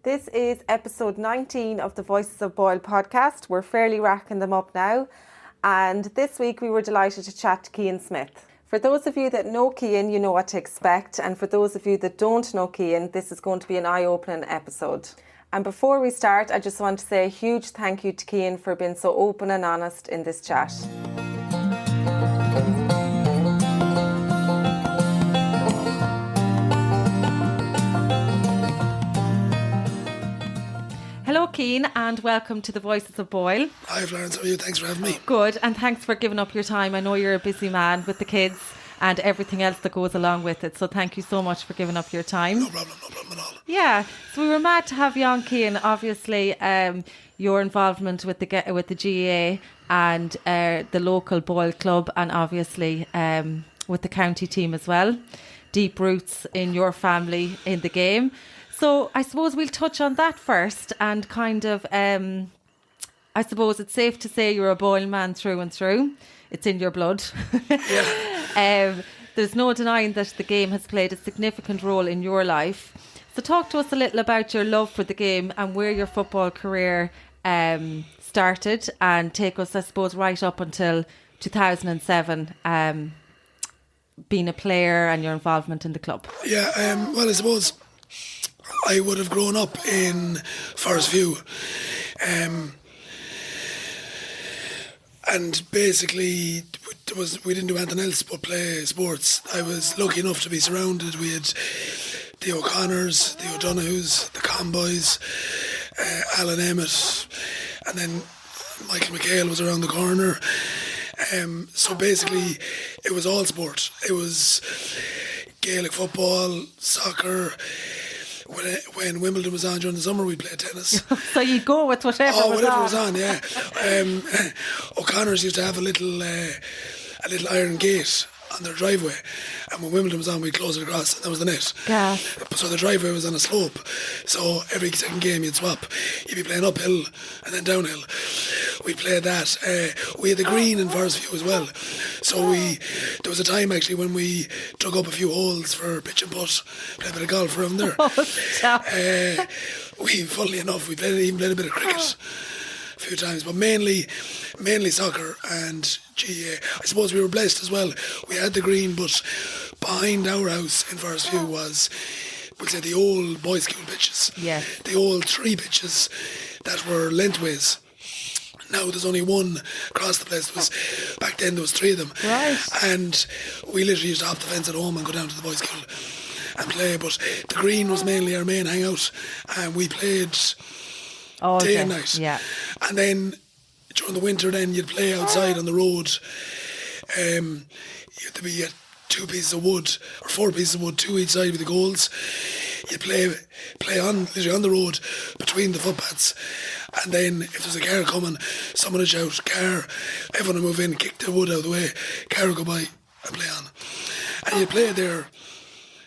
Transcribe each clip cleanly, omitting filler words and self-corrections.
This is episode 19 of the Voices of Boyle podcast. We're fairly racking them up now. And this week we were delighted to chat to Cian Smith. For those of you that know Cian, you know what to expect. And for those of you that don't know Cian, this is going to be an eye-opening episode. And before we start, I just want to say a huge thank you to Cian for being so open and honest in this chat. Hello Cian and welcome to the Voices of Boyle. Hi Florence, how are you? Thanks for having me. Good, and thanks for giving up your time. I know you're a busy man with the kids and everything else that goes along with it, so thank you so much for giving up your time. No problem at all. Yeah, so we were mad to have you on, Cian. Obviously, your involvement with the GAA and the local Boyle club, and obviously with the county team as well. Deep roots in your family in the game. So I suppose we'll touch on that first and kind of, I suppose it's safe to say you're a Boyle man through and through. It's in your blood. Yeah. There's no denying that the game has played a significant role in your life. So talk to us a little about your love for the game and where your football career started, and take us, I suppose, right up until 2007, being a player and your involvement in the club. Yeah, well, I suppose I would have grown up in Forest View. And basically, we didn't do anything else but play sports. I was lucky enough to be surrounded. We had the O'Connors, the O'Donohues, the Conboys, Alan Emmett, and then Michael McHale was around the corner. So basically, it was all sport. It was Gaelic football, soccer. When Wimbledon was on during the summer, we played tennis. So you'd go with whatever was on, yeah. O'Connor's used to have a little iron gate on their driveway, and when Wimbledon was on, we'd close it across, and that was the net. Yeah. So the driveway was on a slope, so every second game you'd swap. You'd be playing uphill and then downhill. We played that. We had the green in Forest View as well. So there was a time actually when we dug up a few holes for pitch and putt, played a bit of golf around there. Funnily enough, we even played a bit of cricket a few times, but mainly soccer and GAA. I suppose we were blessed as well. We had the green, but behind our house in Forest View was, we'll say, the old boys' school pitches. Yeah. The old 3 pitches that were lengthways. Now there's only one across the place. Back then there was 3 of them. Right. And we literally used to hop the fence at home and go down to the boys' school and play. But the green was mainly our main hangout, and we played all day day and night. Yeah. And then during the winter, then you'd play outside on the road. You had to be at 2 pieces of wood or 4 pieces of wood, 2 each side with the goals. You'd play on literally on the road between the footpaths. And then if there's a car coming, someone would shout, "Car!" Everyone would move in, kick the wood out of the way. Car would go by and play on. And you'd play there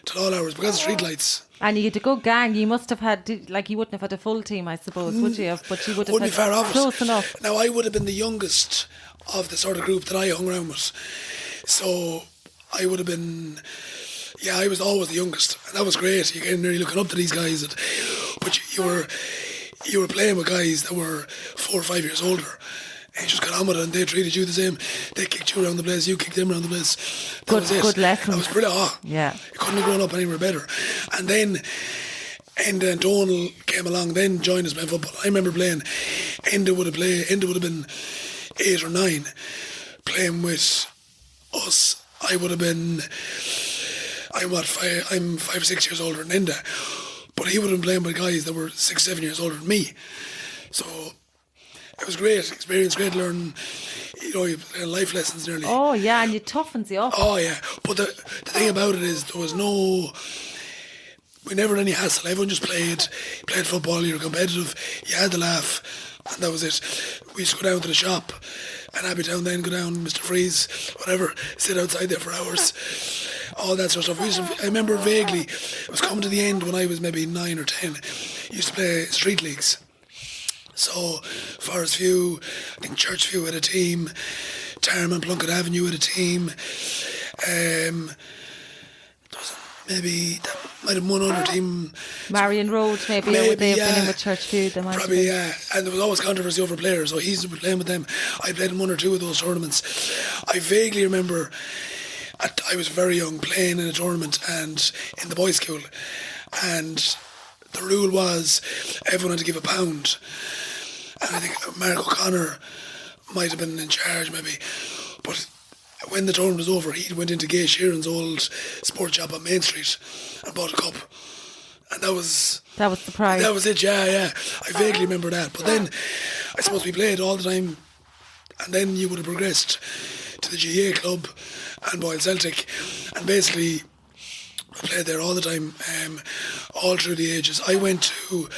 till all hours because of street lights. And you had a good gang. You must have had, you wouldn't have had a full team, I suppose, would you have? But you would have Wouldn't be far off close it. enough. Now, I would have been the youngest of the sort of group that I hung around with. So I would have been, I was always the youngest. And that was great. You get really looking up to these guys. But you were playing with guys that were 4 or 5 years older. And you just got on with it, and they treated you the same. They kicked you around the place, you kicked them around the place. That was it. Good lesson. That was brilliant. Yeah. You couldn't have grown up anywhere better. And then Donal came along, then joined us playing football. I remember playing, Enda would have been 8 or 9, playing with us. I would have been, I'm 5 or 6 years older than Enda, but he would have been playing with guys that were 6, 7 years older than me. So it was great experience, great learning. You learn life lessons nearly. Oh yeah, and it toughens you up. Oh yeah, but the thing about it is we never had any hassle. Everyone just played football. You were competitive. You had to laugh, and that was it. We used to go down to the shop, and Abbey Town, then go down Mr. Freeze, whatever, sit outside there for hours. All that sort of stuff. I remember vaguely, it was coming to the end when I was maybe 9 or 10. Used to play street leagues. So Forest View, I think Churchview had a team, Tarman Plunkett Avenue had a team. maybe that might have one other team. Marion Road, maybe would they have been in with Churchview? They might Probably, have been. yeah. And there was always controversy over players, so he's playing with them. I played in one or two of those tournaments. I vaguely remember I was very young playing in a tournament and in the boys' school, and the rule was everyone had to give £1. And I think Mark O'Connor might have been in charge maybe, but when the tournament was over, he went into Gay Sheeran's old sports shop on Main Street and bought a cup. And that was the prize. That was it, yeah. I vaguely remember that. But then, I suppose we played all the time, and then you would have progressed to the GA club and Boyle Celtic, and basically I played there all the time, all through the ages. I went to,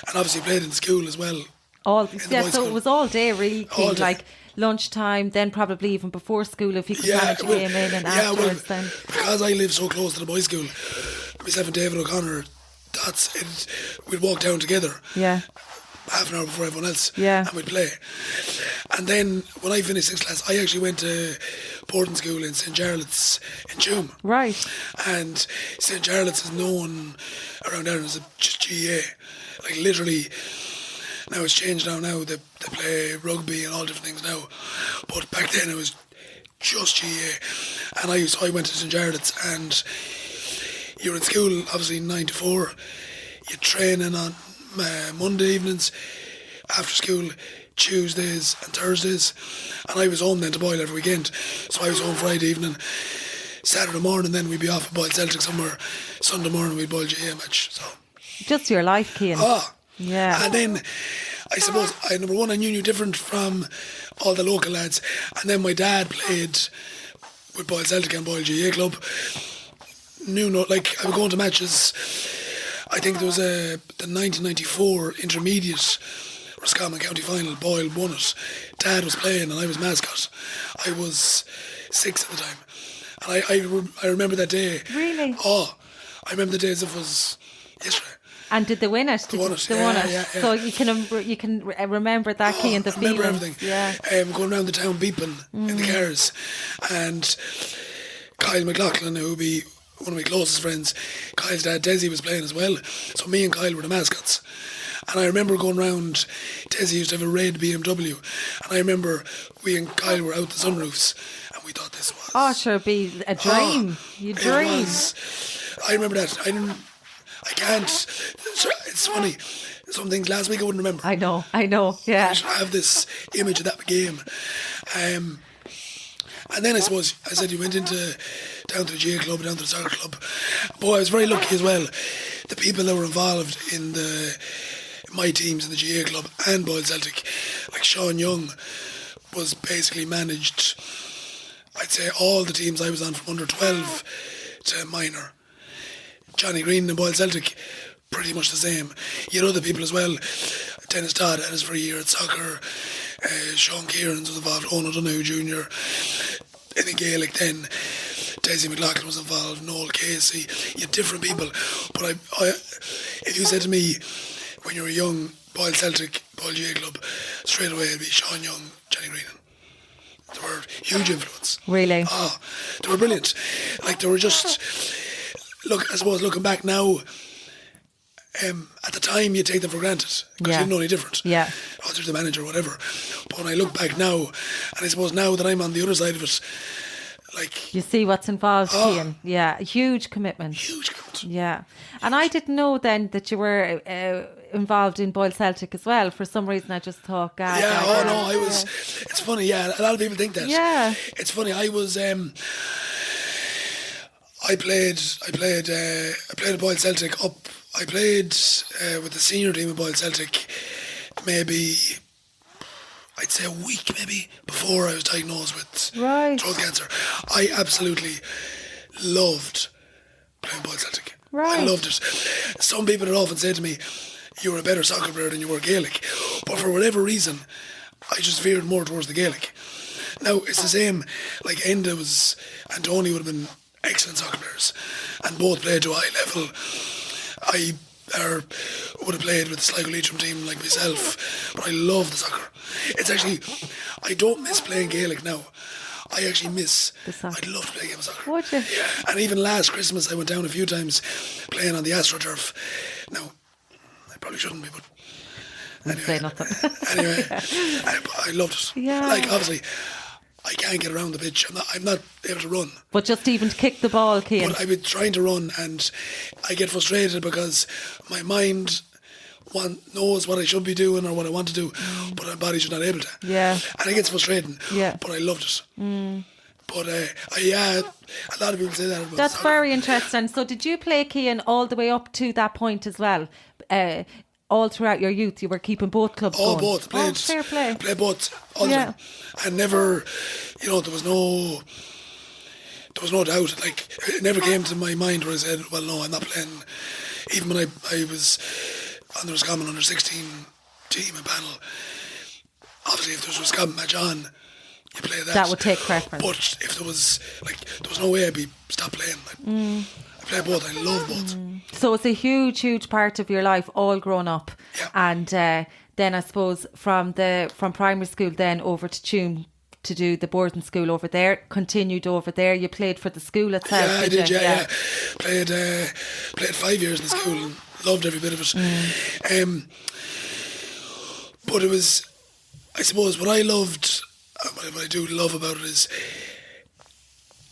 and obviously played in school as well. So it was all day really, All day. like lunchtime, then probably even before school if you could manage a game in, and afterwards then. Because I live so close to the boys' school, myself and David O'Connor, that's it. We'd walk down together. Yeah. Half an hour before everyone else. Yeah. And we'd play. And then when I finished 6th class, I actually went to boarding school in St. Jarlath's in Tuam. Right. And St. Jarlath's is known around Ireland as just GA. Like literally, now it's changed now they play rugby and all different things now. But back then it was just GA. And I went to St. Jarlath's, and you were in school obviously 9 to 4. You training on Monday evenings, after school, Tuesdays and Thursdays, and I was home then to Boyle every weekend. So I was home Friday evening, Saturday morning then we'd be off at Boyle Celtic somewhere, Sunday morning we'd Boyle GA match. So just your life, Cian. Yeah. And then I suppose number one, I knew different from all the local lads, and then my dad played with Boyle Celtic and Boyle GA club. I would go into matches. I think there was the 1994 intermediate Roscommon County final. Boyle won it. Dad was playing and I was mascot. I was 6 at the time, and I remember that day. Really? Oh, I remember the day as if it was yesterday. And did they win it? They won it. Yeah. So you can remember that, Cian, the feeling. Remember everything. Yeah. Going around the town beeping in the cars, and Kyle McLaughlin, who would be one of my closest friends, Kyle's dad Desi was playing as well, so me and Kyle were the mascots. And I remember going round, Desi used to have a red BMW, and I remember we and Kyle were out the sunroofs, and we thought this was... Oh, sure, be a dream. You dream. I remember that. I can't... It's funny. Some things last week I wouldn't remember. I know, yeah. I should have this image of that game. And then I suppose, I said you went down to the GA club, down to the soccer club. Boy, I was very lucky as well. The people that were involved in my teams in the GA club and Boyle Celtic, like Sean Young, was basically managed, I'd say, all the teams I was on from under 12 to minor. Johnny Green and Boyle Celtic, pretty much the same. You had other people as well. Dennis Todd had his for a year at soccer. Sean Kieran's was involved. Owen O'Donoghue Jr. in the Gaelic then. Desi McLaughlin was involved. Noel Casey. You had different people. But if you said to me when you were young, Boyle Celtic, Boyle GA club, straight away it'd be Sean Young, Johnny Green. They were huge influence. Really? Oh, they were brilliant. Like they were just... Look, I suppose looking back now, at the time you take them for granted because you didn't know any different. Yeah. Oh, there's the manager or whatever. But when I look back now, and I suppose now that I'm on the other side of it, like... You see what's involved, Cian. Yeah, huge commitment. Huge commitment. Yeah. And I didn't know then that you were involved in Boyle Celtic as well. For some reason I just thought, God. Yeah, I was... It's funny, yeah, a lot of people think that. Yeah. It's funny, I was... I played at Boyle Celtic up. I played with the senior team of Boyle Celtic maybe, I'd say a week maybe before I was diagnosed with throat cancer. I absolutely loved playing Boyle Celtic. Right. I loved it. Some people had often said to me, you were a better soccer player than you were Gaelic. But for whatever reason, I just veered more towards the Gaelic. Now, it's the same, like Enda and Tony would have been excellent soccer players, and both played to a high level. I would have played with the Sligo Leitrim team like myself, but I love the soccer. It's actually, I don't miss playing Gaelic now. I actually miss. The soccer. I'd love to play a game of soccer. Would you? Yeah. And even last Christmas, I went down a few times playing on the AstroTurf. Now, I probably shouldn't be, but anyway. Say nothing. Anyway, I loved it. Yeah. Like, obviously, I can't get around the pitch. I'm not able to run. But just even to kick the ball, Cian. But I've been trying to run, and I get frustrated because my mind knows what I should be doing or what I want to do, but my body's just not able to. Yeah. And it gets frustrating. Yeah. But I loved it. But a lot of people say that about That's soccer. very interesting. So did you play, Cian, all the way up to that point as well? All throughout your youth, you were keeping both clubs Oh, going? both. Played, Fair play. Played both. All of them. And never, there was no doubt. Like, it never came to my mind where I said, well, no, I'm not playing. Even when I was on the Roscommon under 16 team and panel, obviously if there was a Roscommon match on, you play that. That would take preference. But if there was no way I'd be stopped playing. I play both. I love both. So it's a huge, huge part of your life, all grown up. Yeah. And then I suppose from primary school then over to Tuam to do the boarding school over there, continued over there. You played for the school itself. Yeah, I did. Yeah. Played 5 years in the school and loved every bit of it. But it was, I suppose, what I loved, what I do love about it is,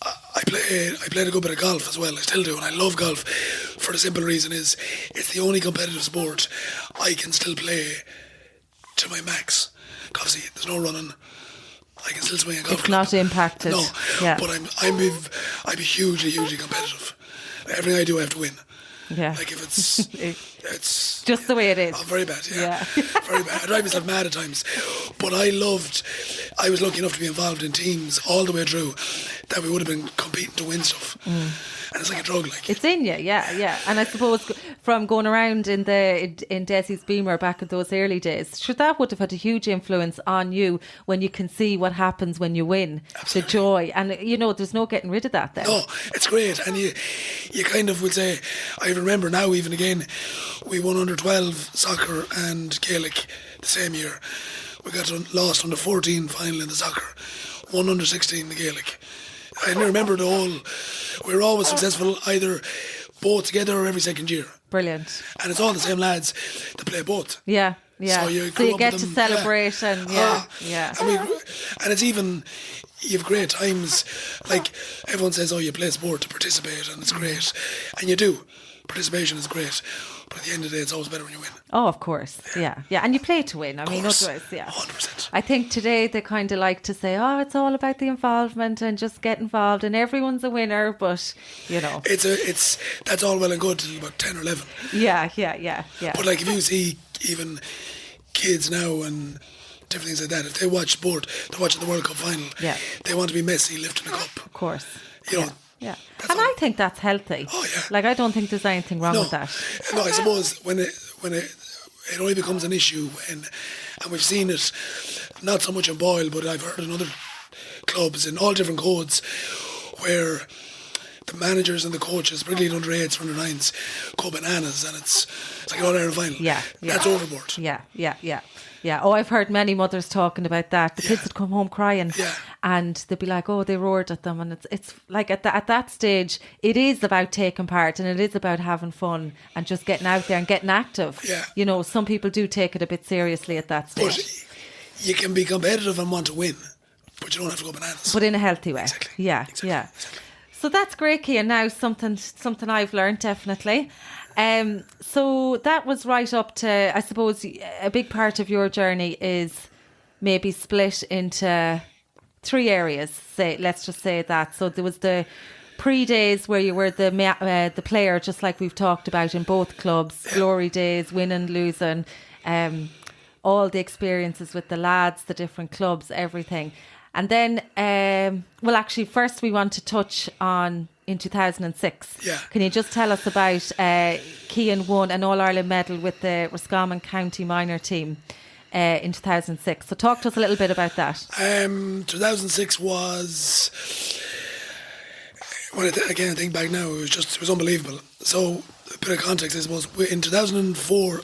I played a good bit of golf as well. I still do, and I love golf for the simple reason is it's the only competitive sport I can still play to my max. Obviously, there's no running. I can still swing a golf It's club. not impacted. No, Yeah. but I'm hugely, hugely competitive. Everything I do, I have to win. Yeah. Like if it's just the way it is. Oh, very bad, yeah. Yeah. Very bad. I drive myself mad at times. But I was lucky enough to be involved in teams all the way through that we would have been competing to win stuff. And it's like a drug, like. It's in you, yeah. And I suppose from going around in Desi's Beamer back in those early days, sure, that would have had a huge influence on you when you can see what happens when you win. Absolutely. The joy. And, there's no getting rid of that then. No, it's great. And you kind of would say, I remember now even again, we won under 12 soccer and Gaelic the same year. We got lost on the 14 final in the soccer, won under 16 the Gaelic. I remember we were always successful either both together or every second year. Brilliant. And it's all the same lads that play both. Yeah. So you get to celebrate and yeah. And it's even, you have great times. Like everyone says, you play sport to participate and it's great. And you do. Participation is great. But at the end of the day, it's always better when you win. Oh, of course. Yeah. And you play to win. I mean, otherwise, yeah. 100%. I think today they kind of like to say, it's all about the involvement and just get involved and everyone's a winner. But, that's all well and good till about 10 or 11. Yeah. But like if you see even kids now and different things like that, if they watch sport, they're watching the World Cup final, they want to be Messi lifting a cup. Of course. Yeah. That's And I think that's healthy. Oh, yeah. Like, I don't think there's anything wrong with that. No, I suppose when it only becomes an issue and we've seen it not so much in Boyle, but I've heard in other clubs in all different codes where the managers and the coaches, particularly under 8s, under 9s, go bananas and it's like an All-Ireland final. Yeah. That's overboard. Yeah. Oh, I've heard many mothers talking about that. The kids would come home crying and they'd be like, they roared at them. And it's like at that stage, it is about taking part and it is about having fun and just getting out there and getting active. Yeah. Some people do take it a bit seriously at that stage. But you can be competitive and want to win, but you don't have to go bananas. But in a healthy way. Exactly. Yeah. Exactly. So that's great, Cian. Now something I've learned, definitely. So that was right up to, I suppose, a big part of your journey is maybe split into 3 areas. Let's just say that. So there was the pre-days where you were the player, just like we've talked about in both clubs, glory days, winning, losing, all the experiences with the lads, the different clubs, everything. And then, actually, first we want to touch on in 2006. Yeah. Can you just tell us about Cian won an All-Ireland medal with the Roscommon County minor team in 2006. So talk to us a little bit about that. 2006 was, when I think back now, it was unbelievable. So a bit of context, I suppose, in 2004,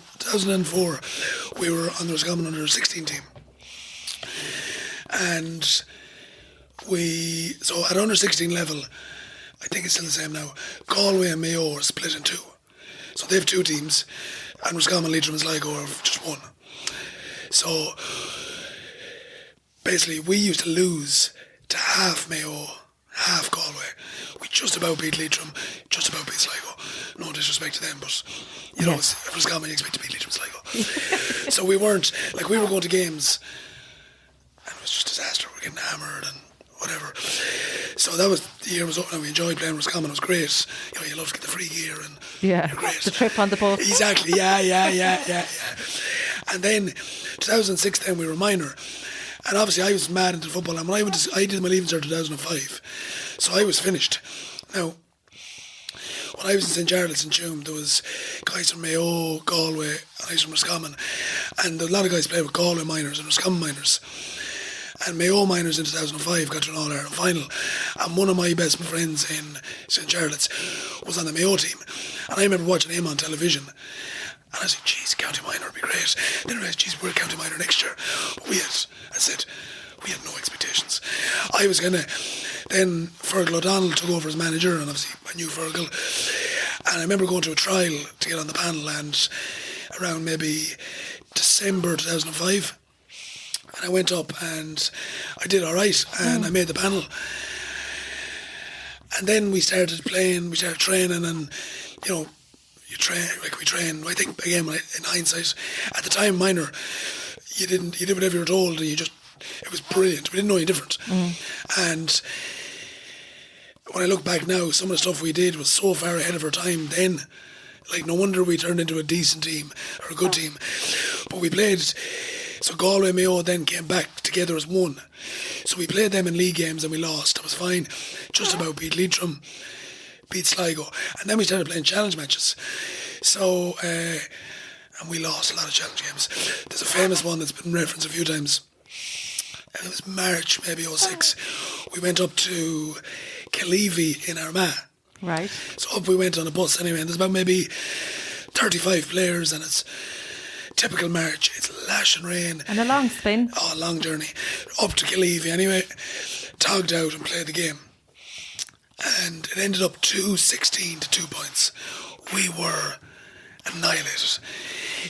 we were on the Roscommon under 16 team. And So at under 16 level, I think it's still the same now. Galway and Mayo are split in two. So they have two teams, and Roscommon, Leitrim and Sligo have just one. So basically, we used to lose to half Mayo, half Galway. We just about beat Leitrim, just about beat Sligo. No disrespect to them, but you know, if Roscommon, you expect to beat Leitrim and Sligo. So we weren't, like, we were going to games, and it was just disaster. We were getting hammered and whatever. So that was, the year was up, and we enjoyed playing Roscommon. It was great. You know, you love to get the free gear, and you're great. The trip on the bus. Exactly, yeah. And then 2006, then we were minor. And obviously I was mad into football, and when I did my leaving cert in 2005, so I was finished. Now, when I was in St. Jarlath's in Tuam, there was guys from Mayo, Galway, and I was from Roscommon, and a lot of guys played with Galway minors and Roscommon minors. And Mayo minors in 2005 got to an All-Ireland final, and one of my best friends in St. Jarlath's was on the Mayo team, and I remember watching him on television. And I said, geez, county minor would be great. Then I realised, geez, we're county minor next year. But we had no expectations. I was then Fergal O'Donnell took over as manager, and obviously I knew Fergal. And I remember going to a trial to get on the panel, and around maybe December 2005. And I went up and I did all right, and I made the panel. And then we started playing, we started training, and, you know, we train. I think, again, in hindsight, at the time, minor, you did whatever you were told, and it was brilliant. We didn't know any different. And when I look back now, some of the stuff we did was so far ahead of our time then. Like, no wonder we turned into a decent team, or a good team. But we played, so Galway and Mayo then came back together as one. So we played them in league games and we lost. That was fine. Just about beat Leitrim, beat Sligo. And then we started playing challenge matches. So, and we lost a lot of challenge games. There's a famous one that's been referenced a few times. And it was March, maybe 06. We went up to Killeavy in Armagh. Right. So up we went on a bus anyway, and there's about maybe 35 players, and it's typical March. It's lashing rain. And a long spin. Oh, a long journey. Up to Killeavy anyway. Togged out and played the game. And it ended up 2-16 to 2 points. We were annihilated.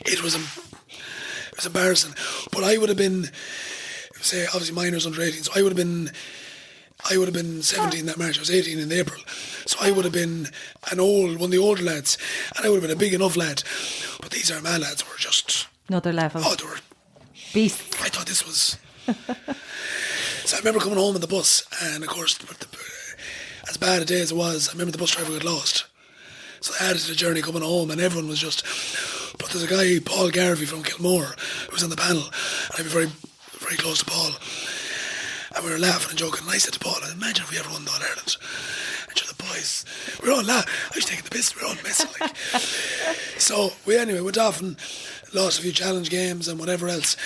It was embarrassing. But I would have been, say, obviously minors under 18, so I would have been 17 that March. I was 18 in April. So I would have been one of the older lads, and I would have been a big enough lad. But these Armagh lads were just another level. Oh, they were beasts. I thought this was. So I remember coming home on the bus, and of course, as bad a day as it was, I remember the bus driver got lost. So I added to the journey coming home, and everyone was just. But there's a guy, Paul Garvey from Kilmore, who was on the panel, and I'd be very, very close to Paul. And we were laughing and joking, and I said to Paul, imagine if we ever won the All-Ireland. And the boys, we were all laughing. I was taking the piss, we were all messing like. So we went off and lost a few challenge games and whatever else.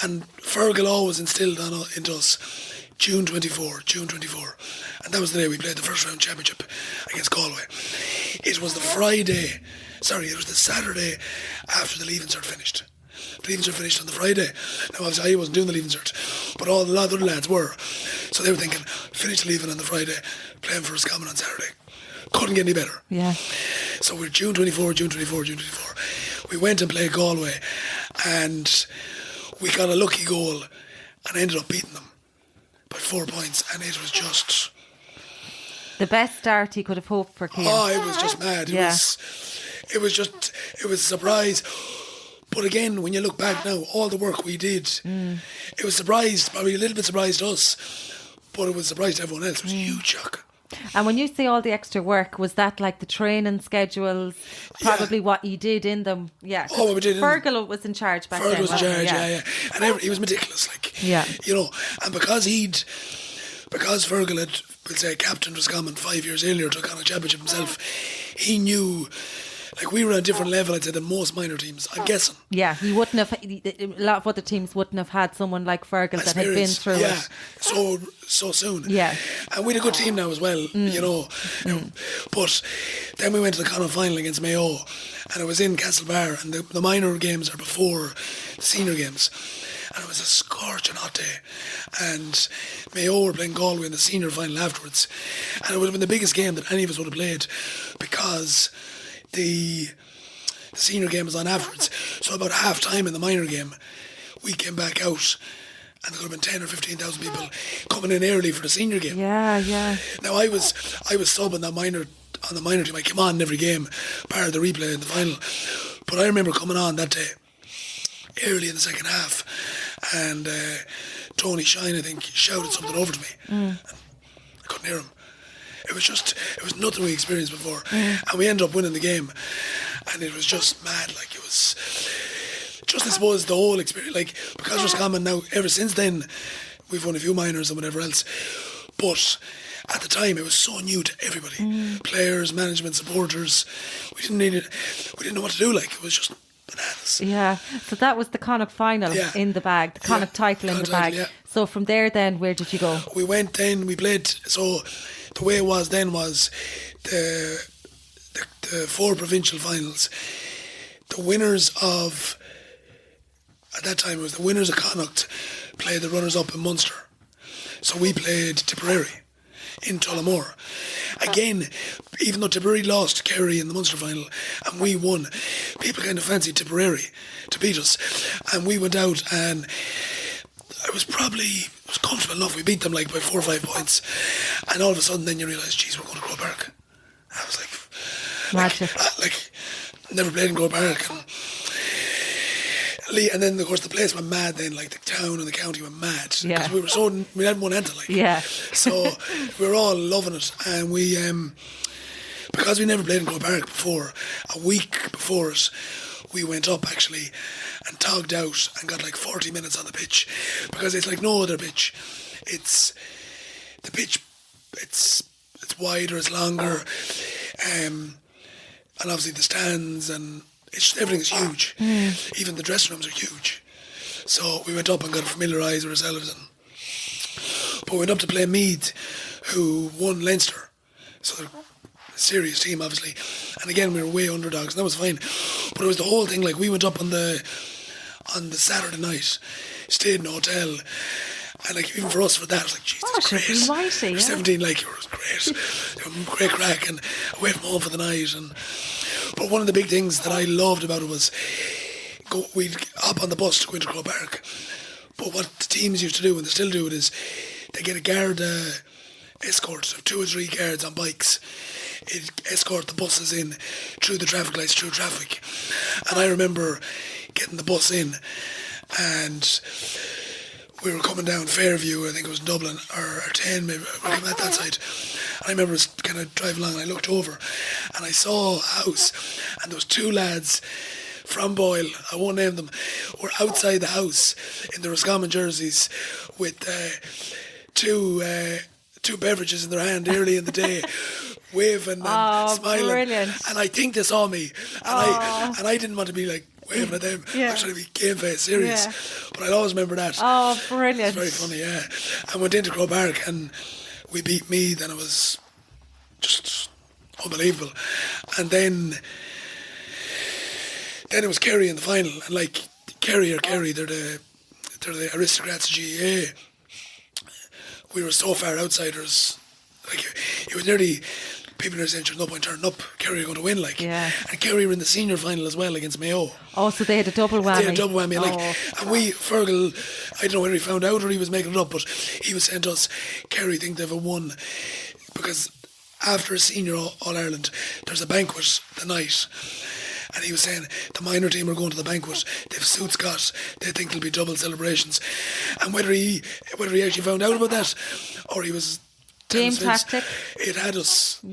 And Fergal always instilled into us June 24. And that was the day we played the first round championship against Galway. It was the Saturday after the Leaving Cert finished. The Leaving Cert finished on the Friday. Now obviously I wasn't doing the Leaving Cert, but a lot of other lads were. So they were thinking, finish the Leaving on the Friday, playing for Roscommon on Saturday. Couldn't get any better. Yeah. So we're June 24. We went and played Galway, and we got a lucky goal and ended up beating them by 4 points, and it was just the best start he could have hoped for, Cian. Oh, it was just mad. It was a surprise. But again, when you look back now, all the work we did, it was probably a little bit surprised us, but it was a surprise to everyone else. It was a huge shock. And when you say all the extra work, was that like the training schedules, probably what you did in them? Yeah. Oh, what we did. Fergal was in charge back then. Fergal was in charge, yeah. And he was meticulous, you know. And because Fergal had, we'll say, captained Roscommon 5 years earlier, took on a championship himself, he knew. Like, we were at a different level, I'd say, than most minor teams, I'm guessing. Yeah, he wouldn't have, a lot of other teams wouldn't have had someone like Fergal that had been through it. So soon. Yeah. And we had a good team now as well, you know. But then we went to the Connacht final against Mayo, and it was in Castlebar, and the minor games are before the senior games. and it was a scorching hot day. And Mayo were playing Galway in the senior final afterwards, and it would have been the biggest game that any of us would have played because the senior game was on afterwards. So about half time in the minor game, we came back out, and there could have been 10 or 15,000 people coming in early for the senior game. Yeah. Now I was sub on the minor team. I came on in every game, part of the replay in the final. But I remember coming on that day early in the second half, and Tony Shine, I think, shouted something over to me. And I couldn't hear him. It was nothing we experienced before, and we ended up winning the game, and it was just mad. Like, it was just, I suppose, the whole experience. Like, because Roscommon now, ever since then, we've won a few minors and whatever else, but at the time it was so new to everybody, players, management, supporters. We didn't know what to do. Like, it was just bananas. Yeah, so that was the Connacht final in the bag, the Connacht title in the bag. Yeah. So from there then, where did you go? We went then, we played, so the way it was then was the 4 provincial finals. The winners of, at that time it was the winners of Connacht played the runners-up in Munster. So we played Tipperary in Tullamore. Again, even though Tipperary lost Kerry in the Munster final and we won, people kind of fancied Tipperary to beat us. And we went out, and it was comfortable enough. We beat them like by 4 or 5 points. And all of a sudden then you realise, geez, we're going to Croke Park. I was like, never played in Croke Park. And then, of course, the place went mad then, like the town and the county went mad. Yeah. Because we had one enter, like. Yeah. So we were all loving it. And we, because we never played in Croke Park before, a week before it, we went up actually and togged out and got like 40 minutes on the pitch. Because it's like no other pitch. The pitch, it's wider, it's longer. And obviously the stands and everything's huge. Even the dressing rooms are huge. So we went up and got familiarised with ourselves. But we went up to play Meath, who won Leinster. So they're a serious team, obviously. And again, we were way underdogs, and that was fine. But it was the whole thing, like, we went up on the Saturday night, stayed in a hotel, and like, even for us, for that, it was like, Jesus, great. Mighty, we were 17, like, it was great. Great crack, and away from home for the night. But one of the big things that I loved about it was we'd hop on the bus to go into Croke Park. But what the teams used to do, and they still do it, is they get a guard escort of 2 or 3 guards on bikes. It escort the buses in through the traffic lights, through traffic. And I remember getting the bus in, and we were coming down Fairview, I think it was Dublin, or 10 maybe, we came at that side. And I remember kind of driving along, and I looked over and I saw a house, and there was 2 lads from Boyle, I won't name them, were outside the house in the Roscommon jerseys with 2 beverages in their hand early in the day, waving and smiling. Brilliant. And I think they saw me, and I didn't want to be like waving at them. I was trying to be game face serious. Yeah. But I'll always remember that. Oh, brilliant. It's very funny, yeah. And went into Croke Park and we beat Meath, and it was just unbelievable. And then it was Kerry in the final, and like Kerry, they're the aristocrats of GAA. We were so far outsiders, like it was nearly, people were saying there's no point turning up, Kerry are going to win, like. Yeah. And Kerry were in the senior final as well against Mayo. Oh, so they had a double whammy. They had a double whammy, like, and Fergal, I don't know whether he found out or he was making it up, but he was saying to us, Kerry think they've won, because after a senior All-Ireland, there's a banquet the night. And he was saying the minor team are going to the banquet. They've suits got. They think there'll be double celebrations. And whether he actually found out about that, or he was game tactic, it had us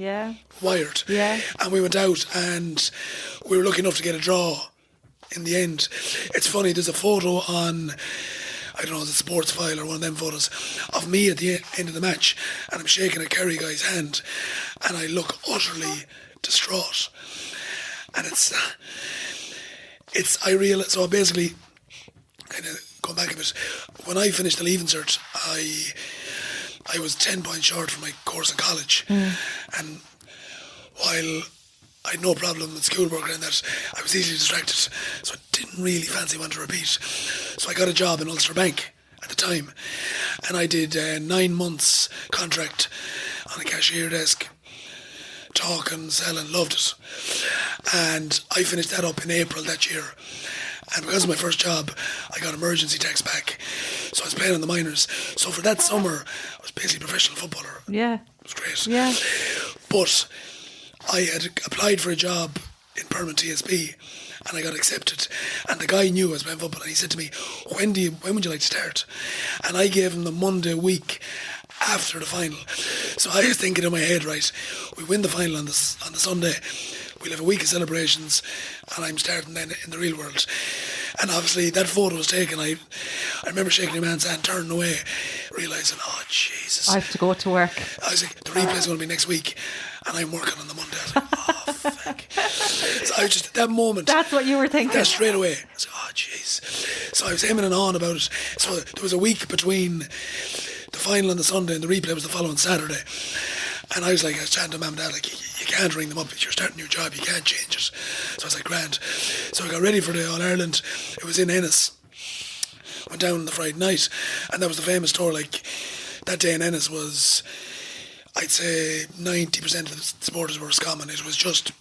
wired. Yeah. And we went out, and we were lucky enough to get a draw. In the end, it's funny. There's a photo on, I don't know, the Sports File or one of them photos of me at the end of the match, and I'm shaking a Kerry guy's hand, and I look utterly distraught. And I realised, so basically, kind of going back a bit, when I finished the Leaving Cert, I was 10 points short from my course in college. And while I had no problem with schoolwork and that I was easily distracted, so I didn't really fancy one to repeat. So I got a job in Ulster Bank at the time, and I did a 9 months contract on a cashier desk, talking, selling, loved it. And I finished that up in April that year. And because of my first job, I got emergency tax back. So I was playing in the minors. So for that summer, I was basically a professional footballer. Yeah. It was great. Yeah. But I had applied for a job in permanent TSB and I got accepted. And the guy knew I was playing football and he said to me, when would you like to start? And I gave him the Monday week after the final. So I was thinking in my head, right, we win the final on the Sunday. We'll have a week of celebrations and I'm starting then in the real world. And obviously that photo was taken. I remember shaking your man's hand, turning away, realising, oh Jesus. I have to go to work. I was like, the replay's going to be next week and I'm working on the Monday. I was like, oh fuck. So I just, at that moment. That's what you were thinking. Yeah, straight away. I was like, oh jeez. So I was hemming and on about it. So there was a week between the final on the Sunday and the replay was the following Saturday. And I was like, I was chatting to Mum and Dad, like, you can't ring them up. You're starting your job, you can't change it. So I was like, grand. So I got ready for the All-Ireland. It was in Ennis. Went down on the Friday night, and that was the famous tour. Like, that day in Ennis was, I'd say, 90% of the supporters were Scommon. It was just,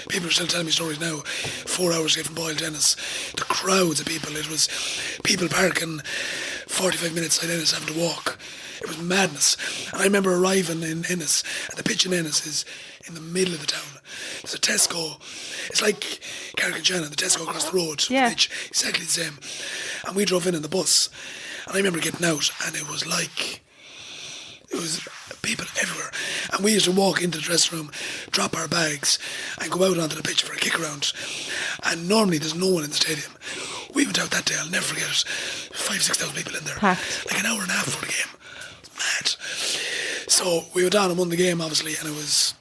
people are still telling me stories now, 4 hours to get from Boyle to Ennis. The crowds of people, it was people parking 45 minutes outside Ennis having to walk. It was madness. And I remember arriving in Ennis, and the pitch in Ennis is in the middle of the town. There's a Tesco. It's like Carrick-on-Shannon, the Tesco across the road. Yeah. The pitch, exactly the same. And we drove in the bus. And I remember getting out, and it was like, it was people everywhere. And we used to walk into the dressing room, drop our bags, and go out onto the pitch for a kick around. And normally there's no one in the stadium. We went out that day, I'll never forget it. 5,000-6,000 people in there. Packed. Like an hour and a half before the game. Mad. So we went down and won the game, obviously, and it was,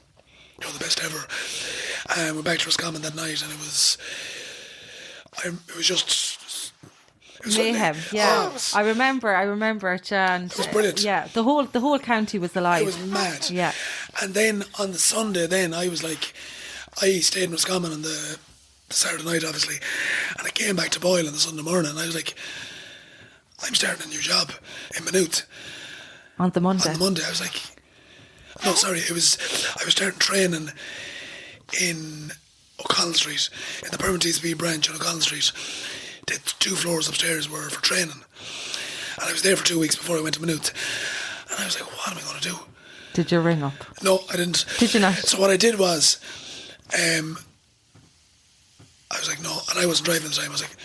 you know, the best ever. And we went back to Roscommon that night, and it was just mayhem. Yeah, I remember, Jan. It was brilliant. Yeah, the whole county was alive. It was mad. Yeah. And then on the Sunday, then I was like, I stayed in Roscommon on the Saturday night, obviously, and I came back to Boyle on the Sunday morning, and I was like, I'm starting a new job in Maynooth. On the Monday. I was like, no, sorry, I was starting training in O'Connell Street, in the permanent TSB branch on O'Connell Street. The 2 floors upstairs were for training. And I was there for 2 weeks before I went to Maynooth. And I was like, what am I going to do? Did you ring up? No, I didn't. Did you not? So what I did was, I was like, no, and I wasn't driving at the time. I was like,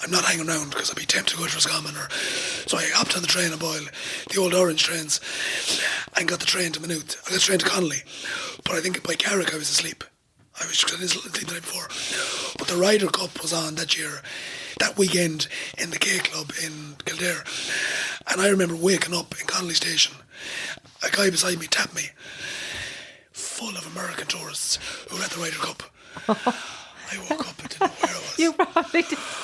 I'm not hanging around because I'd be tempted to go to Roscommon. So I hopped on the train at Boyle, the old orange trains, and got the train to Maynooth. I got the train to Connolly, but I think by Carrick I was asleep. I didn't sleep the night before. But the Ryder Cup was on that year, that weekend in the K Club in Kildare. And I remember waking up in Connolly Station. A guy beside me tapped me, full of American tourists who were at the Ryder Cup. I woke up and didn't know where I was.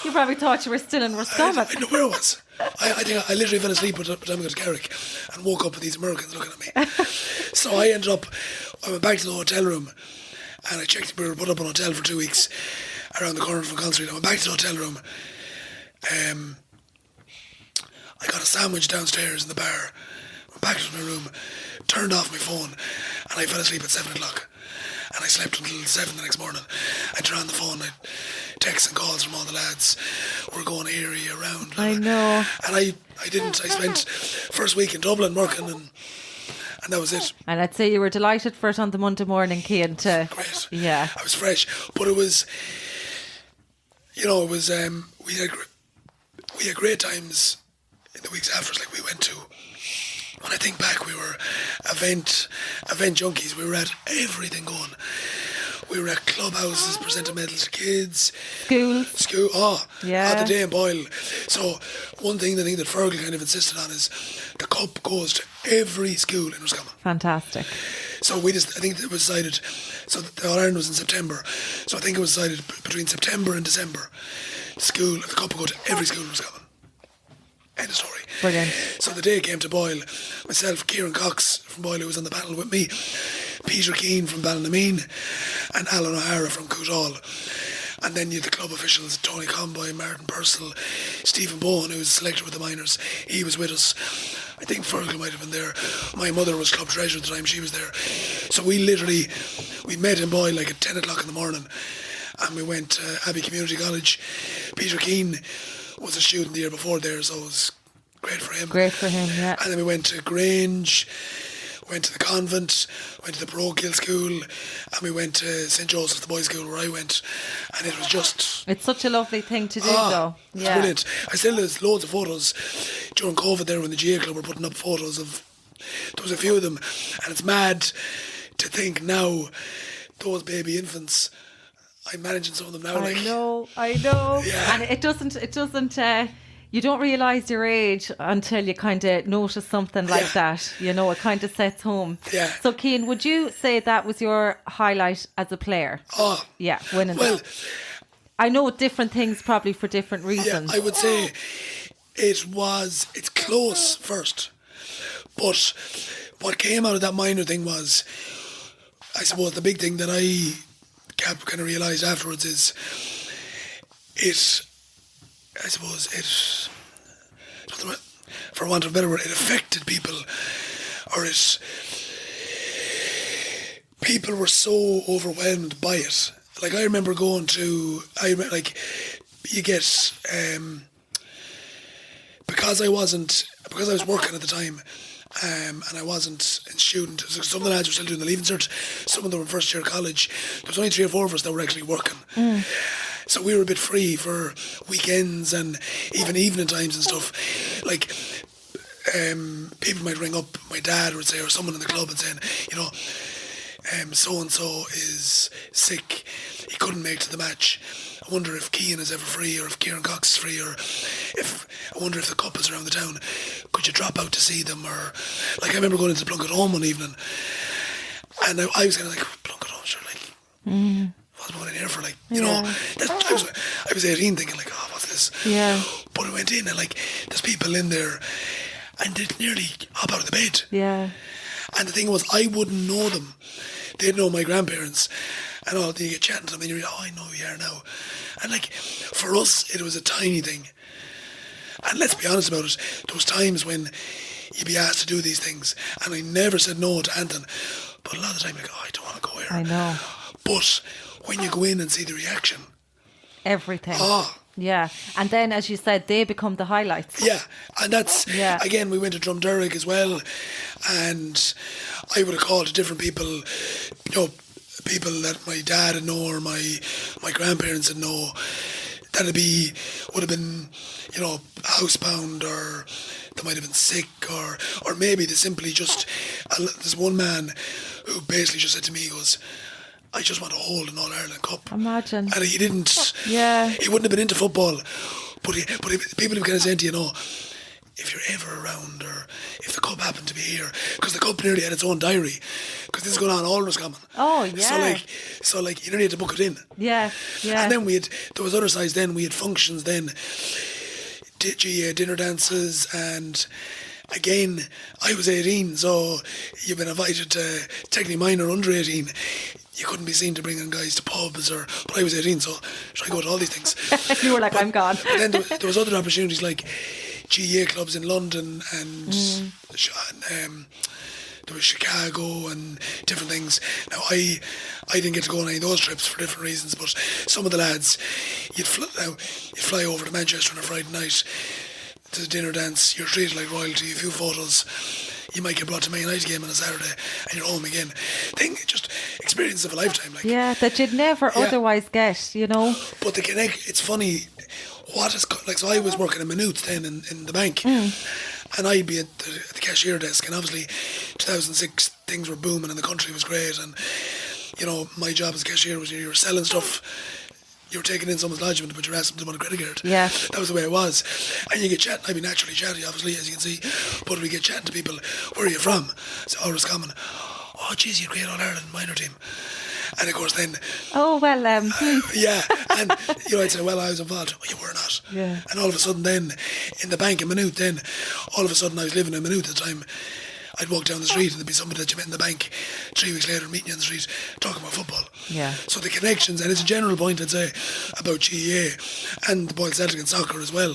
You probably thought you were still in Roscommon. I didn't know where I was. I think I literally fell asleep by the time I got to Carrick and woke up with these Americans looking at me. So I went back to the hotel room and I checked, we were put up in a hotel for 2 weeks around the corner from Con Street. I went back to the hotel room. I got a sandwich downstairs in the bar, went back to my room, turned off my phone, and I fell asleep at 7 o'clock. And I slept until 7 the next morning. I turned on the phone, I texts and calls from all the lads. We're going here, around. I know. And I didn't. I spent first week in Dublin working and that was it. And I'd say you were delighted for it on the Monday morning, Cian. Great. Yeah. I was fresh. But it was, we had great times in the weeks after. Like we went to, when I think back, we were event junkies. We were at everything going. We were at clubhouses presenting medals to kids. School. Yeah. The day in Boyle. So one thing I think that Fergal kind of insisted on is the cup goes to every school in Roscommon. Fantastic. So I think it was decided, so the All-Ireland was in September. So I think it was decided between September and December, the cup would go to every school in Roscommon. End of story. Brilliant. So the day came to Boyle, myself, Kieran Cox from Boyle, who was on the panel with me, Peter Keane from Ballynameen and Alan O'Hara from Cootall. And then you had the club officials, Tony Conboy, Martin Purcell, Stephen Bowen, who was a selector with the minors. He was with us. I think Fergal might have been there. My mother was club treasurer at the time, she was there. So we met in Boyle like at 10 o'clock in the morning, and we went to Abbey Community College. Peter Keane was a student the year before there, so it was great for him. Great for him, yeah. And then we went to Grange, went to the convent, went to the parochial school, and we went to St. Joseph's, the boys' school where I went, and it was just... It's such a lovely thing to do, though. It's brilliant. I still there's loads of photos during COVID there when the GA Club were putting up photos of... There was a few of them, and it's mad to think now, those baby infants, I'm managing some of them now. I know. Yeah. And it doesn't... you don't realise your age until you kind of notice something like that. You know, it kind of sets home. Yeah. So, Cian, would you say that was your highlight as a player? Oh. Yeah, winning. Well, I know different things probably for different reasons. yeah, I would say it's close first. But what came out of that minor thing was, I suppose the big thing that I kind of realised afterwards is for want of a better word, it affected people, or people were so overwhelmed by it. Like I remember because I was working at the time, and I wasn't in student. Some of the lads were still doing the Leaving Cert, some of them were first year college. There was only 3 or 4 of us that were actually working. So we were a bit free for weekends and even evening times and stuff. Like, people might ring up my dad or someone in the club and saying, you know, so-and-so is sick, he couldn't make it to the match. I wonder if Cian is ever free, or if Kieran Cox is free, or I wonder if the cup is around the town. Could you drop out to see them? Or, like, I remember going into Plunket Home one evening, and I was kind of like, Plunket Home, sure, like, what's going in here for, like, you know? I was 18 thinking, like, oh, what's this? Yeah. But I went in and, like, there's people in there, and they'd nearly hop out of the bed. Yeah. And the thing was, I wouldn't know them. They'd know my grandparents. And you get chatting to them and you're like, oh, I know who you are now. And like, for us, it was a tiny thing. And let's be honest about it, there was times when you'd be asked to do these things, and I never said no to Anton. But a lot of the time, like, oh, I don't want to go here. I know. But when you go in and see the reaction. Everything. Oh. Yeah. And then, as you said, they become the highlights. Yeah. And that's, again, we went to Drumderrig as well. And I would have called to different people, you know, people that my dad had know or my grandparents had know, that would have been, you know, housebound, or they might have been sick, or maybe they simply just, there's one man who basically just said to me, he goes, I just want to hold an All-Ireland Cup. Imagine. And he didn't, he wouldn't have been into football, but people have kind of said to you, know, if you're ever around, or if the cup happened to be here, because the cup nearly had its own diary, because this is going on all Roscommon. Oh, yeah. So like you nearly had to book it in. Yeah. And then there was other sides then, we had functions then, dinner dances, and again, I was 18, so you've been invited to technically minor under 18. You couldn't be seen to bring in guys to pubs, but I was 18, so should I go to all these things? You were like, I'm gone. But then there was other opportunities like GA clubs in London, and there was Chicago and different things. Now I didn't get to go on any of those trips for different reasons, but some of the lads, you'd fly over to Manchester on a Friday night to the dinner dance, you're treated like royalty, a few photos, you might get brought to Man United game on a Saturday and you're home again. Just experience of a lifetime. Like, yeah, that you'd never otherwise get, you know. But the connect, it's funny, so I was working in minutes then in the bank, and I'd be at the cashier desk, and obviously 2006 things were booming and the country was great, and you know, my job as cashier was you were selling stuff, you were taking in someone's lodgement, but you're asking them on a credit card. Yeah. That was the way it was. And you get chatting, I'd be naturally chatty, obviously, as you can see, but we get chatting to people, where are you from? So I was common, oh geez, you're great All-Ireland minor team. And of course then... Oh, well... yeah, and you know, I'd say, well, I was involved. Oh, you were not. Yeah. And all of a sudden then, in the bank in Maynooth then, all of a sudden I was living in Maynooth at the time. I'd walk down the street and there'd be somebody that you met in the bank 3 weeks later meeting you on the street talking about football. Yeah. So the connections, and it's a general point I'd say about GEA and the Boyle Celtic and soccer as well,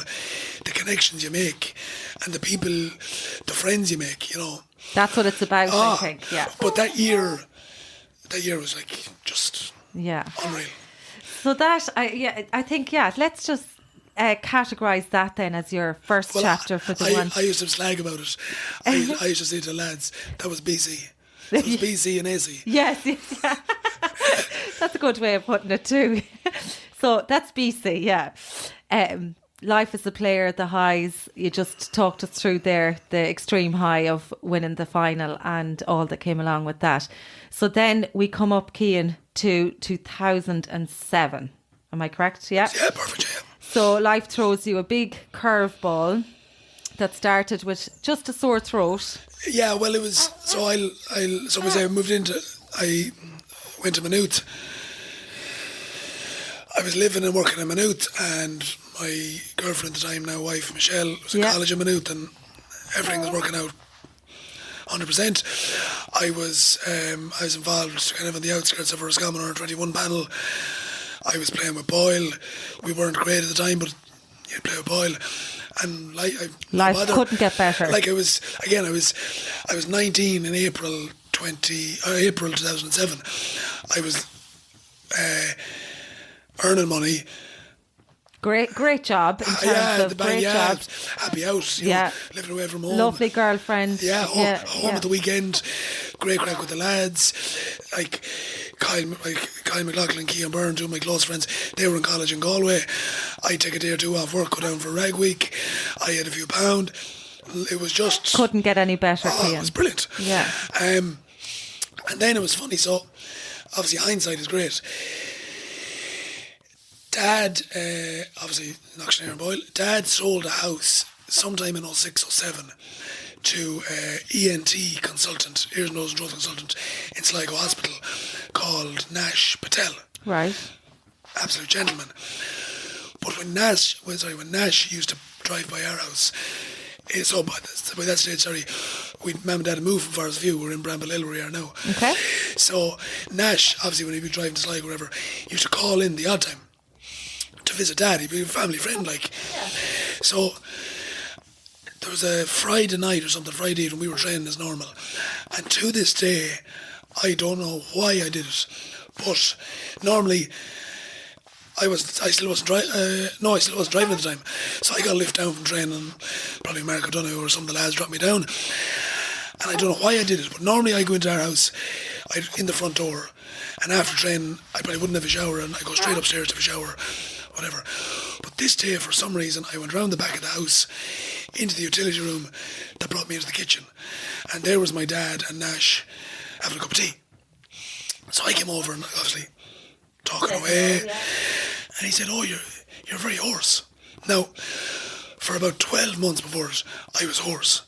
the connections you make and the people, the friends you make, you know. That's what it's about, I think, yeah. But that year was like just unreal. So I think, let's just categorise that then as your first chapter for the one. I used to slag about it. I used to say to the lads, that was BC. So it was BC and AC. Yes. That's a good way of putting it too. So that's BC, yeah. Life as a player, the highs, you just talked us through there, the extreme high of winning the final and all that came along with that. So then we come up, Cian, to 2007. Am I correct? Yeah? Yeah, perfect, yeah. So life throws you a big curveball that started with just a sore throat. Yeah, well, it was, I went to Maynooth. I was living and working in Maynooth, and my girlfriend at the time, now wife, Michelle, was in college in Maynooth, and everything was working out 100%. I was involved kind of on the outskirts of our Roscommon under 21 panel. I was playing with Boyle. We weren't great at the time, but you'd play with Boyle. And life couldn't get better. Like I was 19 in April 2007. I was earning money. Great job in terms of great job. Happy house, you know, living away from home. Lovely girlfriend. Home at the weekend. Great crack with the lads. Like Kyle McLaughlin, Cian Byrne, two of my close friends, they were in college in Galway. I'd take a day or two off work, go down for a rag week. I had a few pound. It was just... Couldn't get any better, Cian. It was brilliant. Yeah. And then it was funny, so obviously hindsight is great. Dad, obviously, an auctioneer in Boyle, Dad sold a house sometime in 06, 07 to ENT consultant, ears, nose and throat consultant in Sligo Hospital called Nash Patel. Right. Absolute gentleman. But when Nash used to drive by our house, so by that stage, Mum and Dad had moved from Forest View. We're in Bramble Hill where we are now. Okay. So Nash, obviously when he'd be driving to Sligo or whatever, used to call in the odd time to visit Dad. He'd be a family friend, like. Yeah. So there was a Friday night or something, Friday evening, we were training as normal. And to this day, I don't know why I did it, but normally I still wasn't driving at the time. So I got a lift down from training, probably Mark O'Donoghue or some of the lads dropped me down. And I don't know why I did it, but normally I go into our house, in the front door, and after training, I probably wouldn't have a shower, and I go straight upstairs to have a shower, whatever. But this day, for some reason, I went round the back of the house, into the utility room that brought me into the kitchen. And there was my dad and Nash having a cup of tea. So I came over and obviously talking away. Yeah. And he said, "Oh, you're very hoarse." Now, for about 12 months before it, I was hoarse.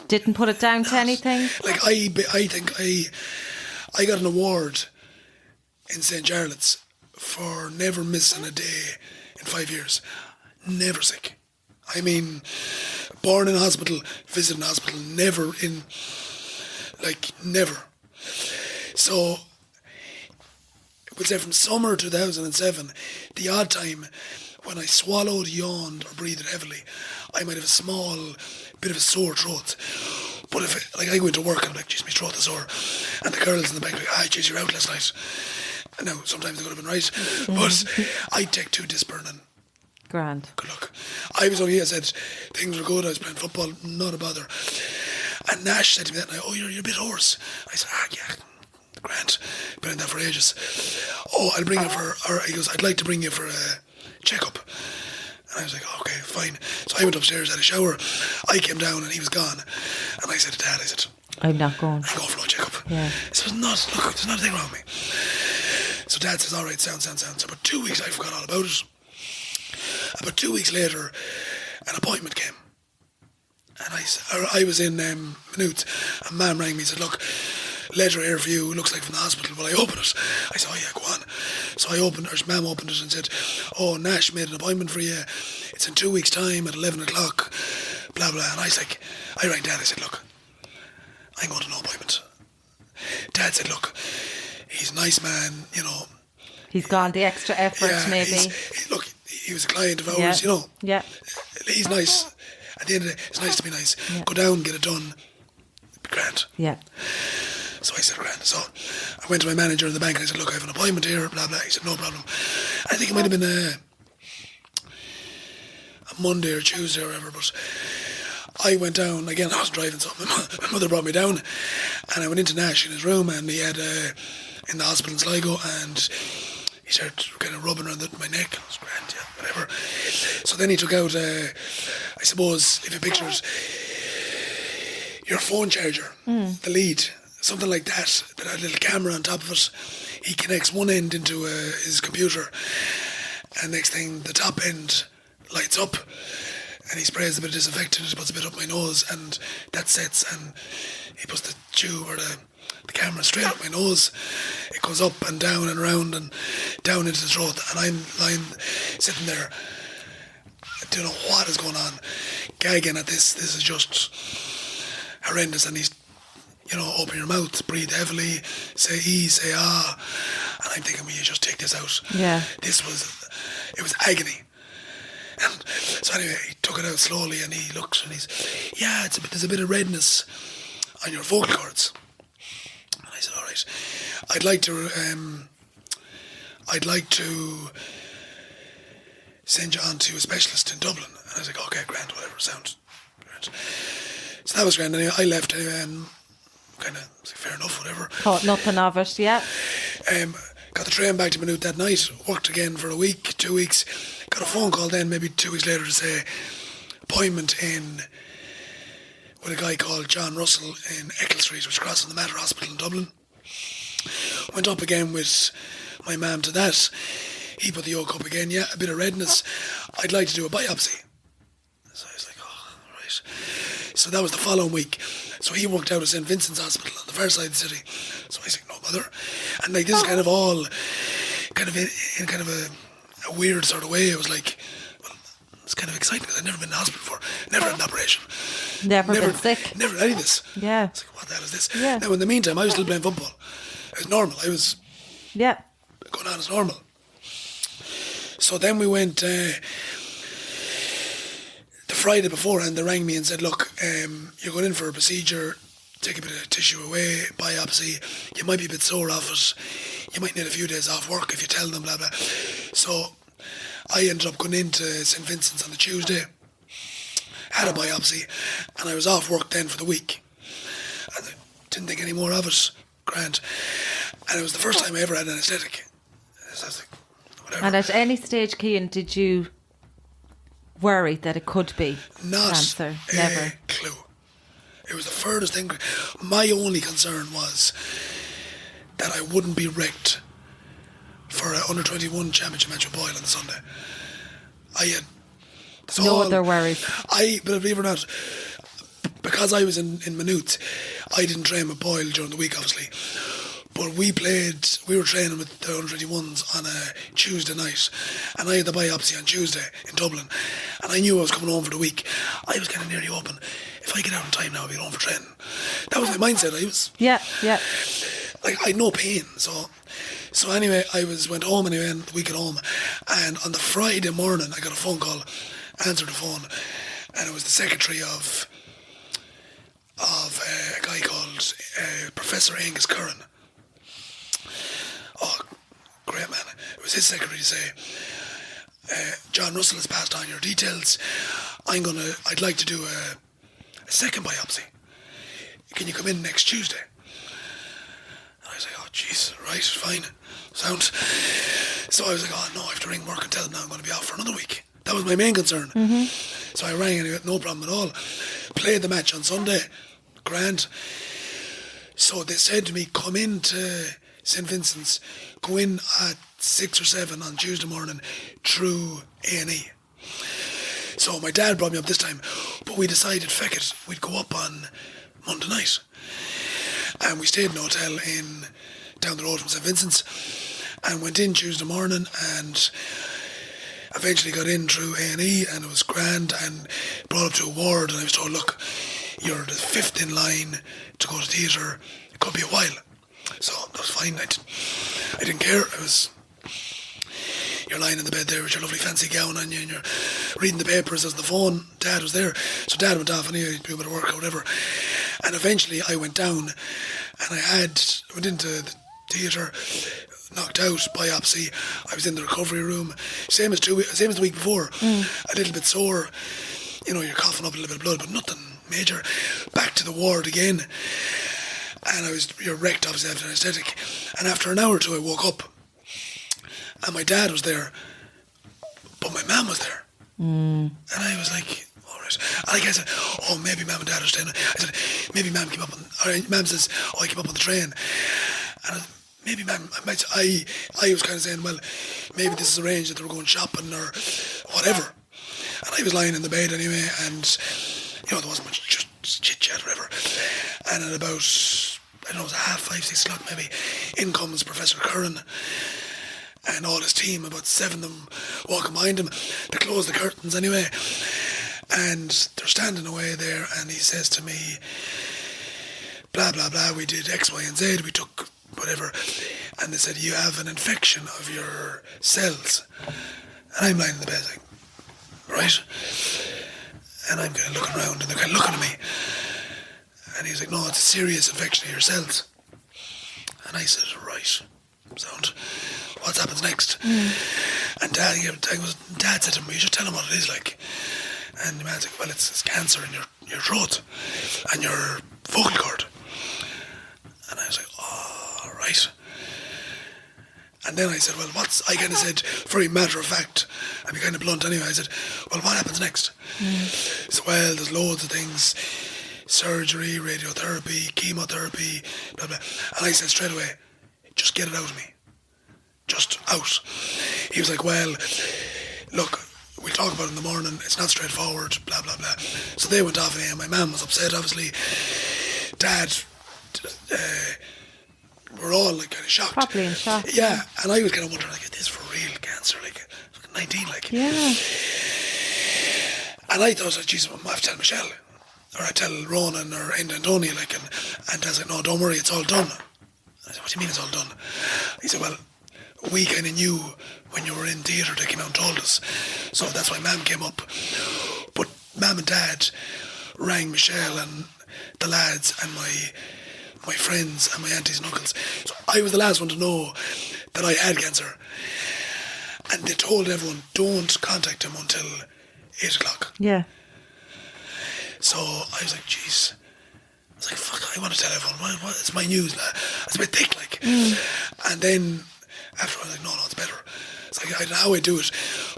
Didn't put it down to anything? Like, I think I got an award in St. Jarlath's for never missing a day in 5 years. Never sick. I mean, born in hospital, visiting hospital, never. So, I would say from summer 2007, the odd time when I swallowed, yawned, or breathed heavily, I might have a small bit of a sore throat. But if I go into work and I'm like, "Jeez, my throat is sore," and the girls in the back are like, "Jeez, you're out last night." Now, sometimes they could have been right, but I'd take 2 Disburn. Grand. Good luck. I was only, I said, things were good, I was playing football, not a bother. And Nash said to me that night, "Oh, you're a bit hoarse." I said, "Yeah, grand. Been in that for ages." "Oh, I'll bring you he goes, "I'd like to bring you for a checkup." And I was like, "Okay, fine." So I went upstairs, had a shower. I came down and he was gone. And I said to Dad, "I'm not going. I'm going for no checkup." Yeah. He said, "There's nothing wrong with me." So Dad says, "All right, sound. So about 2 weeks, I forgot all about it. About 2 weeks later, an appointment came. And I was in Maynooth, and Mam rang me and said, "Look, letter here for you, looks like from the hospital." Will I open it? I said, "Oh yeah, go on." So Mam opened it and said, "Oh, Nash made an appointment for you. It's in 2 weeks' time at 11 o'clock. blah, blah. And I rang Dad, I said, look, I'm going to no appointment. Dad said, look, he's a nice man, you know. He's gone the extra effort, maybe. Look, he was a client of ours, you know. Yeah. He's nice. At the end of the day, it's nice to be nice. Yeah. Go down, get it done. Grand. Yeah. So I said, grand. So I went to my manager in the bank and I said, look, I have an appointment here, blah, blah. He said, no problem. I think it might have been a Monday or Tuesday or whatever, but I went down, again, I was driving, so my mother brought me down, and I went into Nash in his room, and he had, in the hospital in Sligo, and he started kind of rubbing around my neck. It was grand, yeah, whatever. So then he took out, I suppose, if you picture it, your phone charger, the lead, something like that had a little camera on top of it. He connects one end into his computer, and next thing, the top end lights up, and he sprays a bit of disinfectant, he puts a bit up my nose, and that sets, and he puts the tube or the camera straight up my nose. It goes up and down and around and down into the throat, and I'm lying, sitting there, I don't know what is going on, gagging at this. This is just horrendous, and he's, you know, open your mouth, breathe heavily, say say ah, and I'm thinking, will you just take this out? Yeah. It was agony. And so anyway, he took it out slowly, and he looks, and he's, yeah, there's a bit of redness on your vocal cords. And I said, all right, I'd like to send you on to a specialist in Dublin. And I was like, okay, grand, whatever, sounds grand. So that was grand. Anyway, I left anyway, and kind of, fair enough, whatever. Thought nothing of it, yeah. Got the train back to Maynooth that night, worked again for a week, 2 weeks. Got a phone call then, maybe 2 weeks later, to say appointment with a guy called John Russell in Eccles Street, which crosses the Mater Hospital in Dublin. Went up again with my mum to that. He put the yolk up again, yeah, a bit of redness. I'd like to do a biopsy. So I was like, oh, right. So that was the following week. So he worked out at St. Vincent's Hospital on the far side of the city. So I was like, no bother. And like, this is kind of all kind of in kind of a weird sort of way. It was like, well, it's kind of exciting because I'd never been in the hospital before, never had an operation, never been sick, never had any of this. Yeah. It's like, what the hell is this? Yeah. Now in the meantime, I was still playing football. It was normal. I was going on as normal. So then we went the Friday beforehand. They rang me and said, look, you're going in for a procedure, take a bit of tissue away, biopsy, you might be a bit sore off it, you might need a few days off work if you tell them, blah blah. So I ended up going into St. Vincent's on the Tuesday, had a biopsy, and I was off work then for the week, and I didn't think any more of it. Grand. And it was the first time I ever had an anaesthetic. So I was like, whatever. And at any stage, Cian, did you worry that it could be cancer? Never. A clue. It was the furthest thing. My only concern was that I wouldn't be wrecked for an under-21 championship match with Boyle on the Sunday. I had no other worries. But believe it or not, because I was in Maynooth, I didn't train with Boyle during the week, obviously. But we were training with the under-21s on a Tuesday night, and I had the biopsy on Tuesday in Dublin, and I knew I was coming home for the week. I was kind of nearly open. If I get out in time now, I'll be home for training. That was my mindset. Yeah. Like, I had no pain, so anyway, went home anyway, and the week at home, and on the Friday morning, I got a phone call, answered the phone, and it was the secretary of a guy called Professor Angus Curran. Oh, great man. It was his secretary to say, John Russell has passed on your details. I'd like to do a second biopsy. Can you come in next Tuesday? And I was like, oh jeez, right, fine, sound. So I was like, oh no, I have to ring work and tell them now I'm going to be out for another week. That was my main concern. Mm-hmm. So I rang anyway, no problem at all. Played the match on Sunday, grand. So they said to me, come in to St. Vincent's, go in at 6 or 7 on Tuesday morning through A&E. So my dad brought me up this time, but we decided, feck it, we'd go up on Monday night. And we stayed in a hotel down the road from St. Vincent's, and went in Tuesday morning, and Eventually got in through A&E, and it was grand, and brought up to a ward, and I was told, look, you're the 5th in line to go to theatre. It could be a while. So that was fine. I didn't care. You're lying in the bed there with your lovely fancy gown on you, and you're reading the papers as the phone. Dad was there. So Dad went off, and he do a bit of work or whatever. And eventually I went down, and I went into the theatre, knocked out, biopsy. I was in the recovery room, same as the week before. A little bit sore, you're coughing up a little bit of blood, but nothing major. Back to the ward again, and you're wrecked obviously after anaesthetic. And after an hour or two I woke up, and my dad was there, but my mum was there. And I was like, all right. Like I said, oh, maybe Mum and Dad are staying. I said, maybe Mum came up Mum says, oh, I came up on the train. And maybe Mum, I was kind of saying, well, maybe this is arranged that they were going shopping or whatever. And I was lying in the bed anyway, and, there wasn't much, just chit-chat or whatever. And at about, I don't know, it was 5:30, 6 o'clock maybe, in comes Professor Curran and all his team, about 7 of them walking behind him. They close the curtains anyway, and they're standing away there, and he says to me, blah, blah, blah, we did X, Y, and Z, we took whatever, and they said, you have an infection of your cells. And I'm lying in the bed like, right? And I'm kind of looking around, and they're kind of looking at me. And he's like, no, it's a serious infection of your cells. And I said, right, sound. What happens next? And Dad said to me, you should tell him what it is like. And the man's like, well, it's cancer in your throat and your vocal cord. And I was like, oh, right. And then I said, well, I kind of said, very matter of fact, I'd be kind of blunt anyway, I said, well, what happens next? So, well, there's loads of things, surgery, radiotherapy, chemotherapy, blah, blah. And I said straight away, just get it out of me. Just out. He was like, well, look, we'll talk about it in the morning, it's not straightforward, blah, blah, blah. So they went off and my mum was upset, obviously. Dad, we're all like kind of shocked. Probably in shock. Yeah, and I was kind of wondering, like, is this for real cancer? Like, 19, like. Yeah. And I thought, geez, I have to tell Michelle, or I tell Ronan or Tony, like, and Dad's like, no, don't worry, it's all done. I said, what do you mean it's all done? He said, well, we kind of knew when you were in theatre, they came out and told us. So that's why Mum came up. But Mum and Dad rang Michelle and the lads and my friends and my aunties and uncles. So I was the last one to know that I had cancer. And they told everyone, don't contact him until 8 o'clock. Yeah. So I was like, jeez. I was like, fuck, I want to tell everyone. What? It's my news. It's a bit thick, like. And then after I was like, no, it's better. It's like, I don't know how I do it.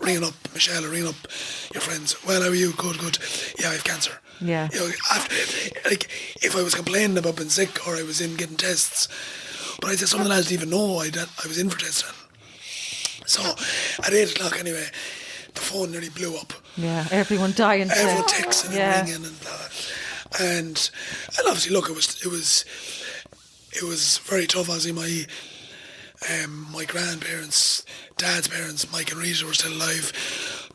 Ringing up Michelle or ringing up your friends. Well, how are you? Good. Yeah, I have cancer. Yeah. After, like, if I was complaining about being sick or I was in getting tests, but I said some of the lads didn't even know I was in for testing. So at 8 o'clock anyway, the phone nearly blew up. Yeah, everyone dying. Everyone texting and ringing and blah. And obviously, look, it was very tough. Obviously, my grandparents, Dad's parents, Mike and Rita were still alive.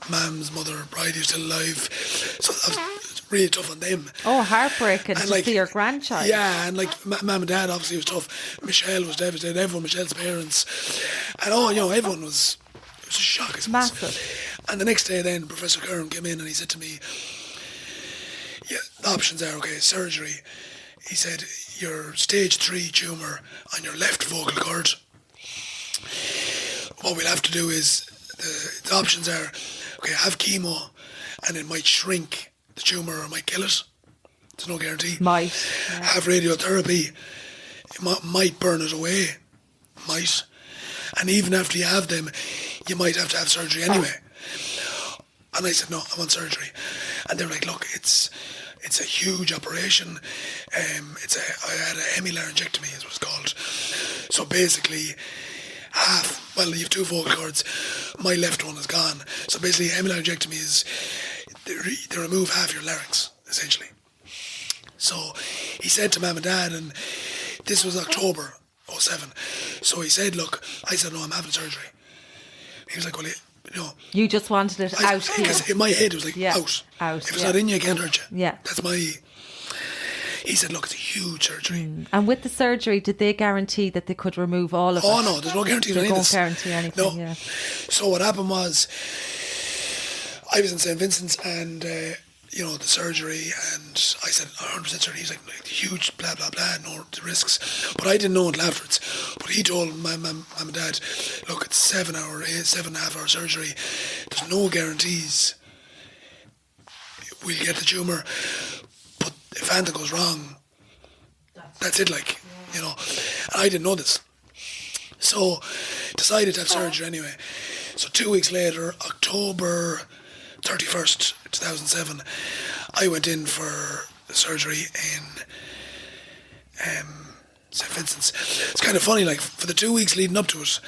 Mum's mother, Bridie, was still alive. So that was really tough on them. Oh, heartbreaking and to see your grandchild. Yeah, and like Mum and Dad obviously was tough. Michelle was devastated. Everyone, Michelle's parents, and everyone was. It was a shock. It was massive. And the next day, then Professor Curran came in and he said to me, "Yeah, the options are okay. Surgery." He said, "Your stage 3 tumour on your left vocal cord. What we'll have to do is the options are, okay, have chemo, and it might shrink the tumour or might kill it. There's no guarantee. Might. Yeah. Have radiotherapy. It might burn it away. Might. And even after you have them, you might have to have surgery anyway." And I said, "No, I want surgery." And they were like, "Look, it's a huge operation. I had a hemilaryngectomy, is what it's called. So basically, you have 2 vocal cords. My left one is gone. So basically, hemilaryngectomy is they remove half your larynx, essentially." So he said to Mum and Dad, and this was October 2007. So he said, "Look," I said, "No, I'm having surgery." He was like, "Well, You just wanted it out here. Because in my head it was like, Yeah, out. out, If it's not in you, I can't hurt you. Yeah. That's my... He said, look, it's a huge surgery. And with the surgery, did they guarantee that they could remove all of it? Oh, no, there's no guarantee on any of this. They don't guarantee anything, No. yeah. So what happened was, I was in St. Vincent's and, the surgery, and I said, 100% surgery. He's like, huge, blah, blah, blah, no risks. But I didn't know until afterwards. But he told my mum and dad, look, it's 7.5 hour surgery. There's no guarantees we'll get the tumour. But if anything goes wrong, that's it, And I didn't know this. So, decided to have surgery anyway. So 2 weeks later, October 31st, 2007, I went in for surgery in St. Vincent's. It's kind of funny, for the 2 weeks leading up to it,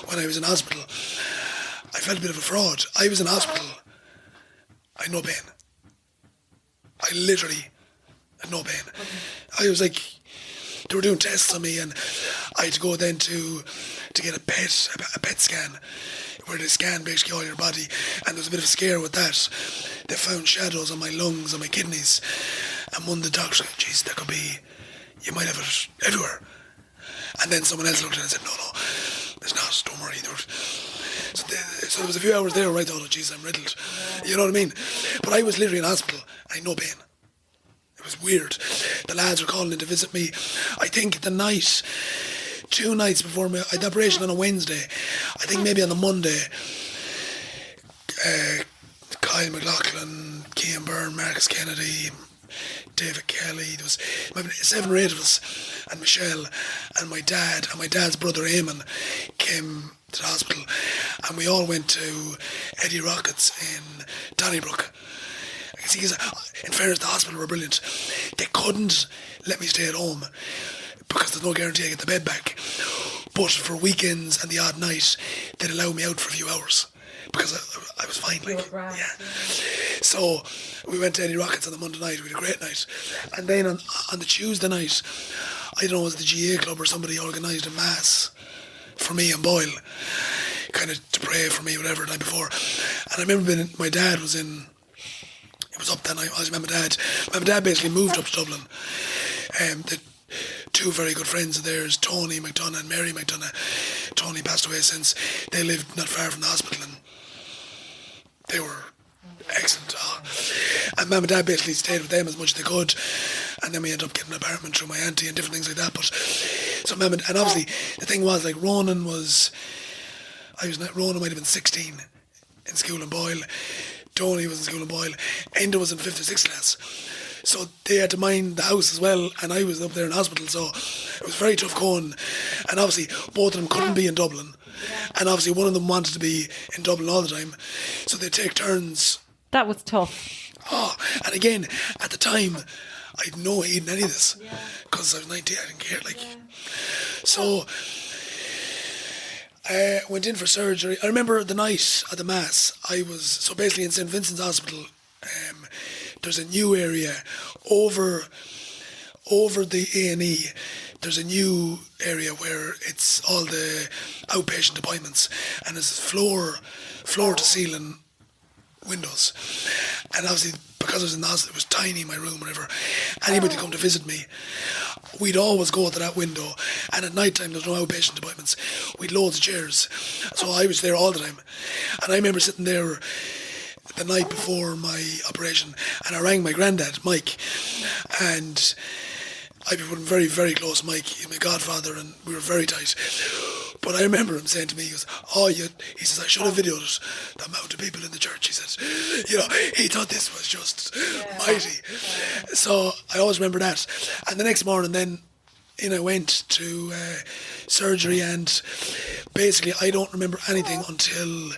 when I was in hospital, I felt a bit of a fraud. I was in hospital, I had no pain. I literally had no pain. I was like, they were doing tests on me, and I had to go then to get a PET scan, where they scan basically all your body, and there was a bit of a scare with that. They found shadows on my lungs, on my kidneys, and one of the doctors said, geez, that could be, you might have it everywhere. And then someone else looked at it and said, no, there's not, don't worry. So there was a few hours there where I thought, oh geez, I'm riddled. You know what I mean? But I was literally in hospital, I had no pain. It was weird. The lads were calling in to visit me. I think the night, 2 nights before I had the operation on a Wednesday, I think maybe on the Monday, Kyle McLaughlin, Cian Byrne, Marcus Kennedy, David Kelly, there was maybe 7 or 8 of us, and Michelle, and my dad, and my dad's brother Eamon came to the hospital, and we all went to Eddie Rockets in Donnybrook. Because in fairness, the hospital were brilliant. They couldn't let me stay at home because there's no guarantee I get the bed back. But for weekends and the odd night, they'd allow me out for a few hours because I was fine. Yeah. So we went to Eddie Rockets on the Monday night. We had a great night. And then on the Tuesday night, I don't know, it was the GA club or somebody organised a mass for me and Boyle, kind of to pray for me, whatever, the night before. And I remember my dad was in... It was up that night. I was with my dad. My dad basically moved up to Dublin. The 2 very good friends of theirs, Tony McDonough and Mary McDonough. Tony passed away since. They lived not far from the hospital, and they were excellent. And Mum and Dad basically stayed with them as much as they could, and then we ended up getting an apartment through my auntie and different things like that. But so Mum and obviously the thing was, Ronan might have been 16 in school in Boyle. Tony was in school in Boyle. Enda was in 5th or 6th class. So they had to mind the house as well, and I was up there in hospital, so it was very tough going. And obviously both of them couldn't be in Dublin, and obviously one of them wanted to be in Dublin all the time, so they'd take turns. That was tough. Oh, and again, at the time, I had no aid in any of this, because I was 19, I didn't care. So I went in for surgery. I remember the night at the Mass, so basically in St. Vincent's Hospital, there's a new area over the A&E. There's a new area where it's all the outpatient appointments, and there's floor to ceiling windows. And obviously, because I was in the hospital, it was tiny, my room, whatever. Anybody come to visit me, we'd always go to that window. And at night time, there's no outpatient appointments. We'd loads of chairs. So I was there all the time. And I remember sitting there the night before my operation, and I rang my granddad, Mike, and I've been very, very close to Mike. He's my godfather, and we were very tight. But I remember him saying to me, he goes, he says, I should have videoed it, the amount of people in the church. He said, he thought this was just mighty. Yeah. So I always remember that. And the next morning then, I went to surgery, and basically I don't remember anything until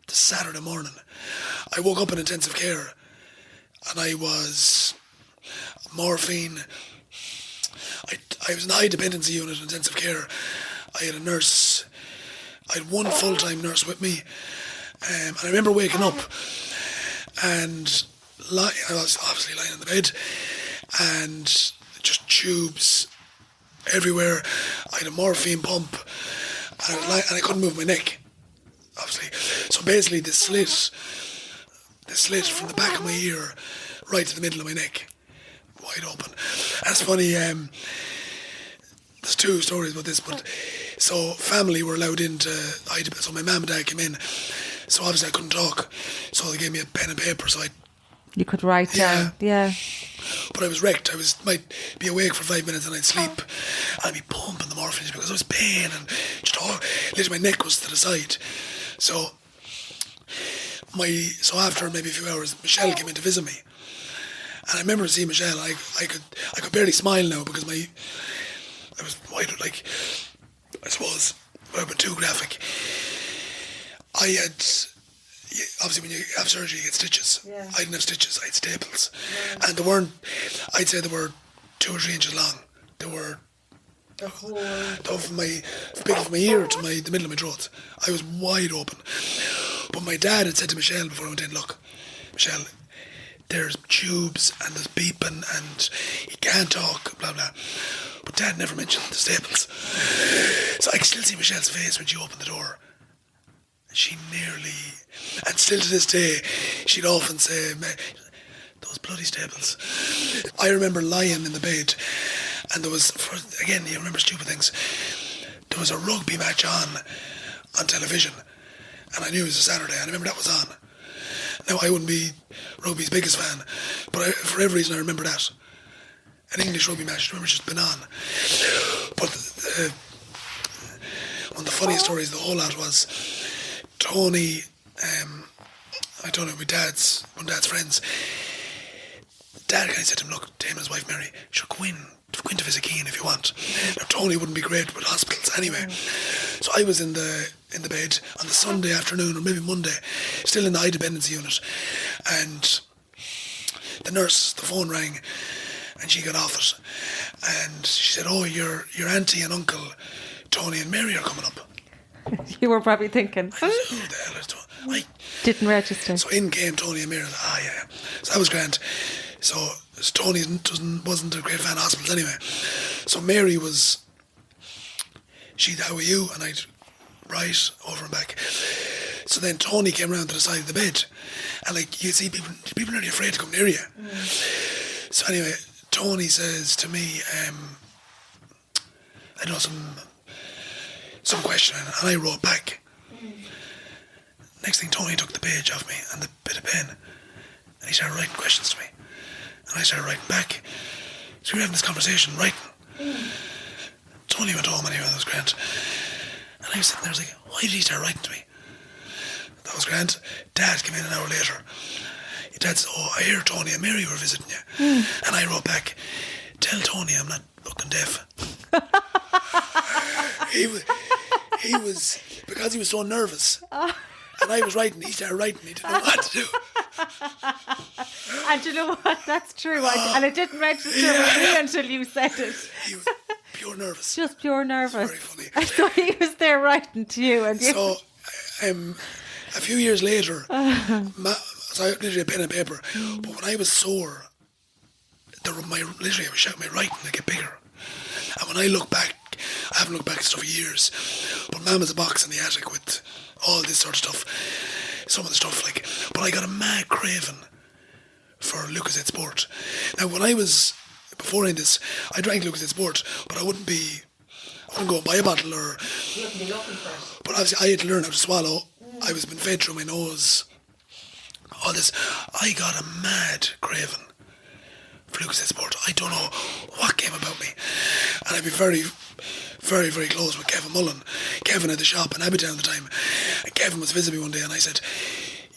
the Saturday morning. I woke up in intensive care, and I was morphine. I was in the high dependency unit in intensive care. I had a nurse. I had one full-time nurse with me. And I remember waking up, and I was obviously lying in the bed, and just tubes everywhere. I had a morphine pump, and I couldn't move my neck, obviously. So basically the slit from the back of my ear right to the middle of my neck, wide open. That's funny. There's two stories about this, but so family were allowed into so my mum and dad came in, so obviously I couldn't talk, so they gave me a pen and paper, so You could write down. Yeah. But I was wrecked. Might be awake for 5 minutes and I'd sleep. I'd be pumping the morphine because I was pain and just literally my neck was to the side. So after maybe a few hours, Michelle came in to visit me, and I remember seeing Michelle. I could barely smile now because I was wide, like, I suppose, without being too graphic. I had, obviously when you have surgery you get stitches. Yeah. I didn't have stitches, I had staples. Yeah. And I'd say they were 2 or 3 inches long. They were from my ear to the middle of my throat. I was wide open. But my dad had said to Michelle before I went in, look, Michelle, there's tubes and there's beeping and you can't talk, blah, blah. But Dad never mentioned the staples. So I can still see Michelle's face when she opened the door. She nearly, and still to this day, she'd often say, those bloody staples. I remember lying in the bed, and there was, again, you remember stupid things, there was a rugby match on television, and I knew it was a Saturday, and I remember that was on. Now, I wouldn't be rugby's biggest fan, but for every reason I remember that. An English rugby match, I remember it's just been on. But one of the funniest stories of the whole lot was Tony, I don't know, one of Dad's friends. Dad kind of said to him, look, to him and his wife Mary, sure, go in to visit Cian if you want. Now, Tony wouldn't be great with hospitals anyway. So I was in the bed on the Sunday afternoon, or maybe Monday, still in the high dependency unit, and the phone rang, and she got off it, and she said, oh, your auntie and uncle Tony and Mary are coming up. You were probably thinking, I said, who the hell is Tony? Didn't register. So in came Tony and Mary. Yeah. So that was grand. So Tony wasn't a great fan of hospitals anyway. So Mary was, she'd, how are you? And I'd write over and back. So then Tony came round to the side of the bed, and like you see, people are nearly afraid to come near you. So anyway, Tony says to me, I know some question, and I wrote back. Next thing, Tony took the page off me and the bit of pen, and he started writing questions to me, and I started writing back. So we were having this conversation, writing. Tony went home anyway, that was grand. And I was sitting there, I was like, why did he start writing to me? That was grand. Dad came in an hour later. Dad said, I hear Tony and Mary were visiting you. And I wrote back, tell Tony I'm not fucking deaf. He was, because he was so nervous. And I was writing, he started writing, he didn't know what to do. And you know what, that's true. And it didn't register with me until you said it. He was pure nervous. Just pure nervous. Very funny. So he was there writing to you. And you... So, a few years later, so I literally had pen and paper, but when I was sore, literally I was shouting my writing to get bigger. And when I look back, I haven't looked back at stuff for years, but Mum has a box in the attic with all this sort of stuff, some of the stuff like, but I got a mad craving for Lucozade Sport. Now before I did this, I drank Lucozade Sport, but I wouldn't go and buy a bottle or... You wouldn't be looking for it. But obviously I had to learn how to swallow. I was been fed through my nose. All this. I got a mad craving for Lucozade Sport. I don't know what came about me. And I'd be very, very, very close with Kevin Mullen. Kevin had the shop in Abbottstown at the time. And Kevin was visiting me one day and I said,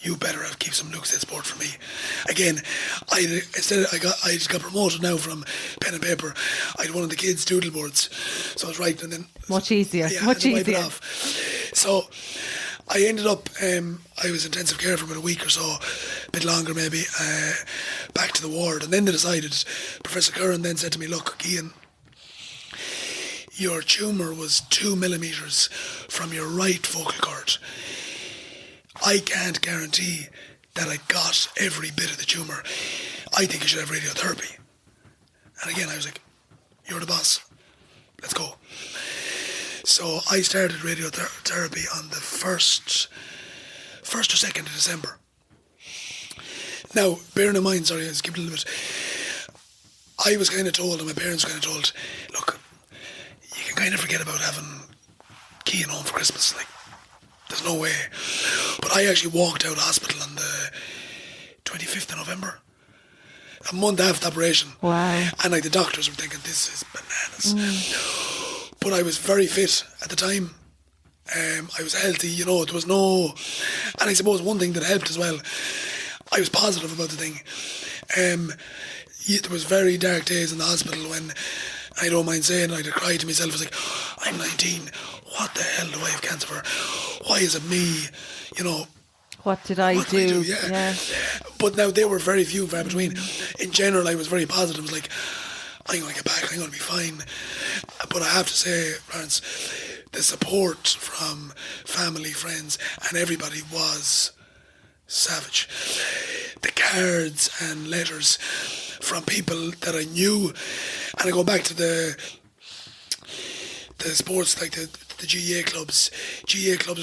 you better keep some Lucozade Sport for me. Again, I just got promoted now from pen and paper. I had one of the kids' doodle boards. So I was writing and then... Much easier. Yeah, much and easier. wipe it off. So I ended up, I was intensive care for about a week or so, a bit longer maybe, back to the ward. And then they decided, Professor Curran then said to me, look, Cian, your tumour was 2 millimetres from your right vocal cord. I can't guarantee that I got every bit of the tumour. I think you should have radiotherapy. And again, I was like, you're the boss. Let's go. So I started radiotherapy on the 1st 1st or 2nd of December. Now, bearing in mind, sorry, I skipped a little bit. I was kind of told, and my parents were kind of told, look, you can kind of forget about having Cian home for Christmas. Like, there's no way. But I actually walked out of hospital on the 25th of November, a month after the operation. Wow. And like the doctors were thinking, this is bananas. But I was very fit at the time. I was healthy, you know, there was no... And I suppose one thing that helped as well, I was positive about the thing. There was very dark days in the hospital when, I don't mind saying, I'd cry to myself. I was like, I'm 19. What the hell do I have cancer for? Why is it me? You know. What did I do? Yeah. But now they were very few and far between. In general, I was very positive. I was like, I'm going to get back. I'm going to be fine. But I have to say, Lawrence, the support from family, friends, and everybody was savage. The cards and letters from people that I knew, and I go back to the sports, like the GAA clubs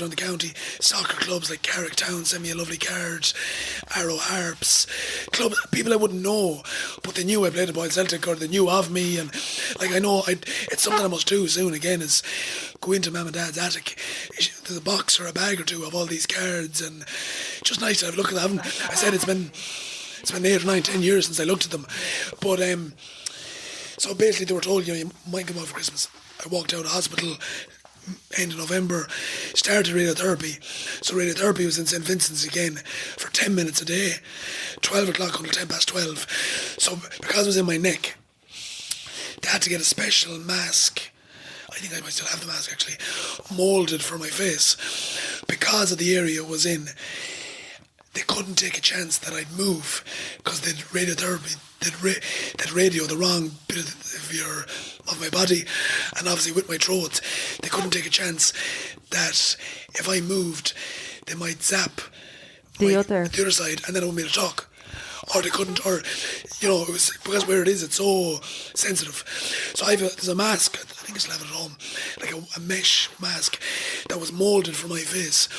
around the county, soccer clubs like Carrick Town sent me a lovely card, Arrow Harps, club people I wouldn't know, but they knew I played at Boyle Celtic, or they knew of me, and like I know it's something I must do soon again, is go into Mum and Dad's attic. There's a box or a bag or two of all these cards, and just nice to have a look at them. I said it's been 8 or 9, 10 years since I looked at them, but so basically they were told, you might come out for Christmas. I walked out of hospital end of November, started radiotherapy. So radiotherapy was in St. Vincent's again for 10 minutes a day, 12 o'clock until 10 past 12. So because it was in my neck, they had to get a special mask. I think I might still have the mask actually, moulded for my face. Because of the area it was in, they couldn't take a chance that I'd move, because they'd radiotherapy, they'd radio the wrong bit of my body, and obviously with my throat, they couldn't take a chance that if I moved, they might zap the other side, and then it wouldn't be able to talk. Or they couldn't, or, you know, it was because where it is, it's so sensitive. So there's a mask, I think I still have it at home, like a mesh mask that was moulded for my face.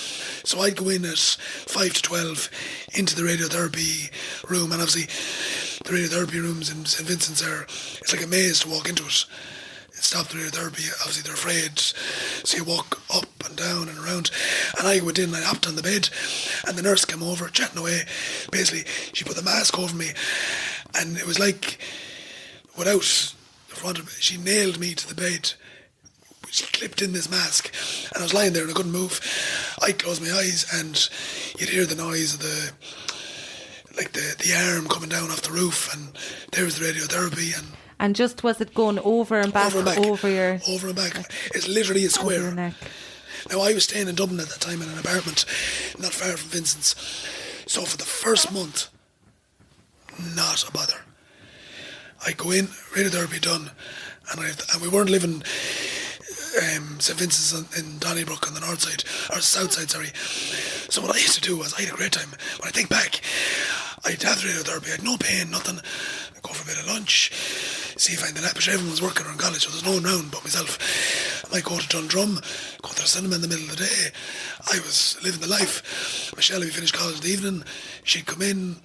So I'd go in at 5 to 12 into the radiotherapy room, and obviously the radiotherapy rooms in St. Vincent's it's like a maze to walk into it. Stop the radiotherapy, obviously they're afraid, so you walk up and down and around, and I went in and I hopped on the bed, and the nurse came over chatting away. Basically she put the mask over me, and it was like she nailed me to the bed. She clipped in this mask, and I was lying there and I couldn't move. I closed my eyes and you'd hear the noise of the arm coming down off the roof, and there was the radiotherapy. And just, was it going over and back? Over and back. It's literally a square. Over your neck. Now, I was staying in Dublin at that time in an apartment not far from Vincent's. So for the first month, not a bother. I go in, radiotherapy done, and we weren't living St. Vincent's in Donnybrook on the north side, or south side, sorry. So what I used to do was, I had a great time. When I think back, I'd have the radiotherapy, I had no pain, nothing. I'd go for a bit of lunch, see if I had the but everyone was working around college, so there's no one around but myself. I might go to Dundrum, go to the cinema in the middle of the day. I was living the life. Michelle, we finished college in the evening, she'd come in,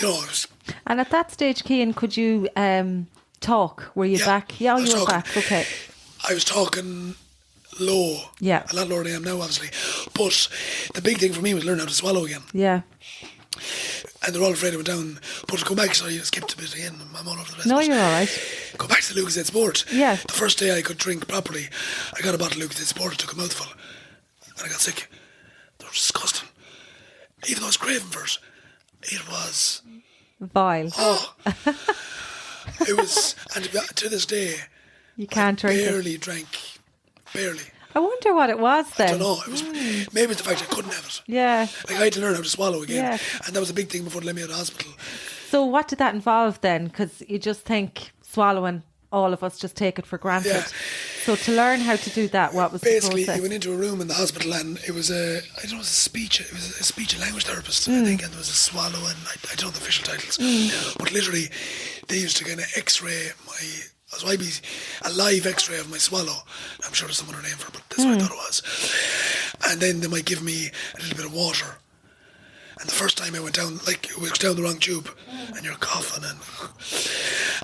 you know, I was... And at that stage, Cian, could you talk? Were you back? Yeah, you were back, okay. I was talking low. Yeah. A lot lower than I am now, obviously. But the big thing for me was learning how to swallow again. Yeah. And they're all afraid I went down. But to go back, sorry, I skipped a bit again. I'm all over the rest. No, you're all right. Go back to the Lucozade Sport. Yeah. The first day I could drink properly, I got a bottle of Lucozade Sport, I took a mouthful, and I got sick. They were disgusting. Even though I was craving for it, it was... vile. Oh. It was... And to this day... You can't drink it. Barely drank. Barely. I wonder what it was then. I don't know. It was maybe it's the fact I couldn't have it. Yeah. Like I had to learn how to swallow again. Yeah. And that was a big thing before they let me out of hospital. So what did that involve then? Because you just think swallowing, all of us just take it for granted. Yeah. So to learn how to do that, what was basically, the process? You went into a room in the hospital, and it was a speech and language therapist, I think, and there was a swallow, and I don't know the official titles. But literally, they used to kind of x-ray my... So I'd be a live x-ray of my swallow. I'm sure there's some other name for it, but that's what I thought it was. And then they might give me a little bit of water And the first time I went down, like, it was down the wrong tube, and you're coughing,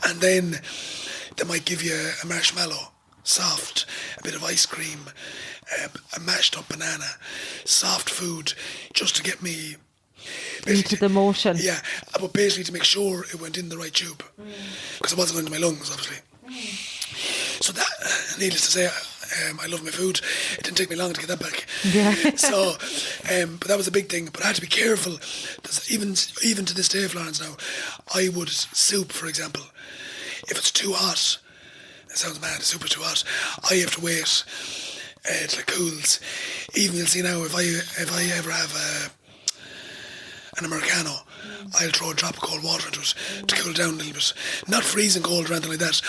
and then they might give you a marshmallow, soft, a bit of ice cream, a mashed up banana, soft food, just to get me into the motion. Yeah, but basically to make sure it went in the right tube, because it wasn't going to my lungs, obviously. So that, needless to say, I love my food. It didn't take me long to get that back. Yeah. So, but that was a big thing. But I had to be careful. Even to this day, Florence, now, I would soup, for example. If it's too hot, it sounds mad. Soup is too hot. I have to wait till it cools. Even you'll see now, if I ever have an Americano, I'll throw a drop of cold water into it to cool it down a little bit. Not freezing cold or anything like that,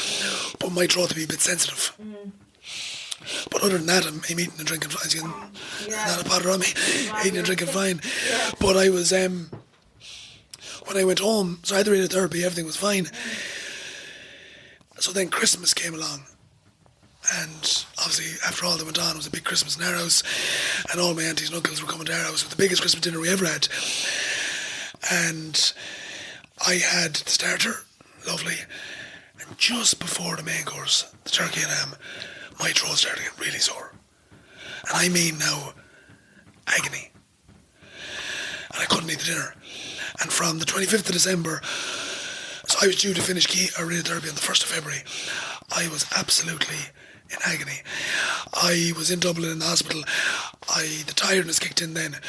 but my throat to be a bit sensitive. But other than that, I'm eating and drinking fine. Not a bother on me, eating and drinking fine. But I was, when I went home, so I had the radiotherapy, everything was fine. So then Christmas came along. And obviously, after all that went on, it was a big Christmas in our house. And all my aunties and uncles were coming to our house. It was the biggest Christmas dinner we ever had. And I had the starter, lovely. And just before the main course, the turkey and ham, my throat started to get really sore. And I mean now, agony. And I couldn't eat the dinner. And from the 25th of December, so I was due to finish radiotherapy on the 1st of February, I was absolutely in agony. I was in Dublin in the hospital. The tiredness kicked in then.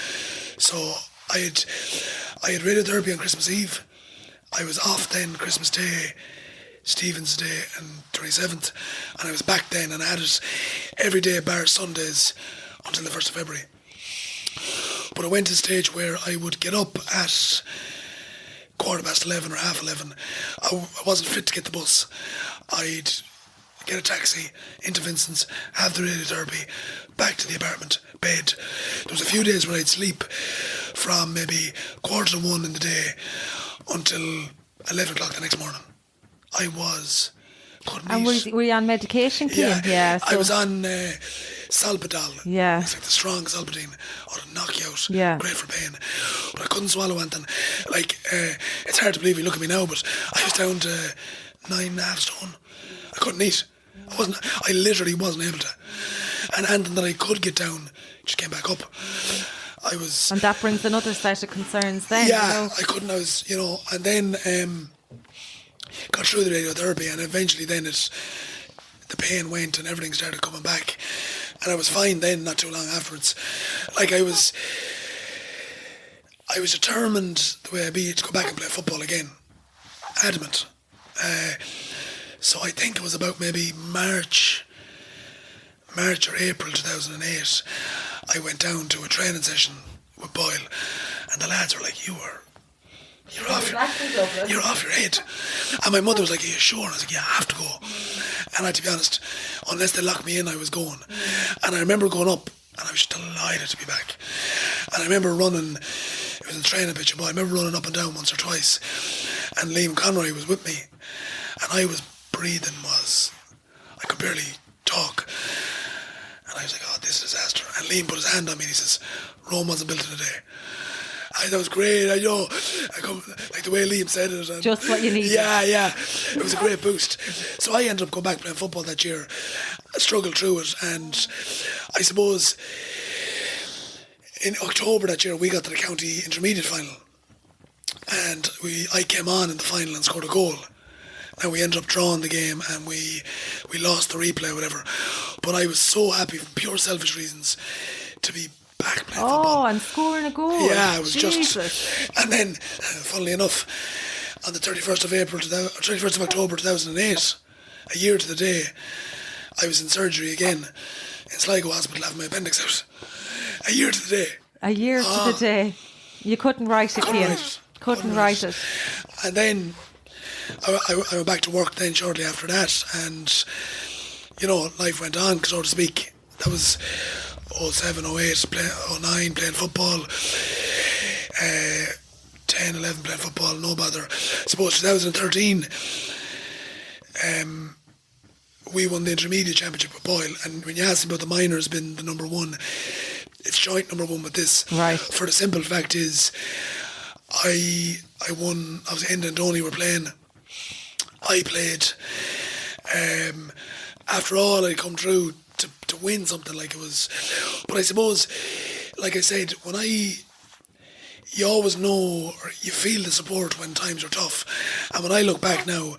So I had radiotherapy on Christmas Eve. I was off then Christmas Day, Stephen's Day and 27th, and I was back then, and I had it every day bar Sundays until the 1st of February. But I went to a stage where I would get up at 11:15 or 11:30. I wasn't fit to get the bus. I'd get a taxi into Vincent's, have the radiotherapy, back to the apartment, bed. There was a few days where I'd sleep from maybe 1:45 in the day until 11 o'clock the next morning. I couldn't And eat. were you on medication, Cian? Yeah, So I was on Salpadol. Yeah. It's like the strong Salpadine, or to knock you out. Yeah. Great for pain. But I couldn't swallow anything. Like, it's hard to believe, you look at me now, but I was down to 9.5 stone. I couldn't eat. I literally wasn't able to. And anything that I could get down just came back up. And that brings another set of concerns then. Yeah, I couldn't, and then got through the radiotherapy, and eventually then the pain went and everything started coming back. And I was fine then, not too long afterwards. Like, I was determined, the way I be, to go back and play football again. Adamant. So I think it was about maybe March or April 2008, I went down to a training session with Boyle, and the lads were like, you're off your head. And my mother was like, are you sure? And I was like, yeah, I have to go. And to be honest, unless they locked me in, I was going. And I remember going up, and I was delighted to be back. And I remember running, it was in the training pitch, but I remember running up and down once or twice. And Liam Conroy was with me, and I was breathing I could barely talk. And I was like, oh, this is a disaster. And Liam put his hand on me and he says, Rome wasn't built in a day. That was great, I know. Like the way Liam said it. And just what you needed. Yeah. It was a great boost. So I ended up going back playing football that year. I struggled through it, and I suppose in October that year we got to the county intermediate final. And I came on in the final and scored a goal. And we ended up drawing the game, and we lost the replay or whatever. But I was so happy, for pure selfish reasons, to be back playing football. Oh, and scoring a goal. Yeah, it was Jesus. just... And then, funnily enough, on the 31st of October 2008, a year to the day, I was in surgery again in Sligo Hospital having my appendix out. A year to the day. A year to the day. You couldn't write it, Cian. Couldn't write it. And then I went back to work then shortly after that, and life went on, so to speak. That was 07, 08, 09 playing football, 10, 11 playing football, no bother. I suppose 2013 we won the intermediate championship with Boyle, and when you ask me about the minors being the number one, it's joint number one with this. Right. For the simple fact is, I won. Obviously, Enda and Tony were playing. I played. After all, I come through to win something like it was. But I suppose, like I said, you always know, or you feel the support when times are tough. And when I look back now,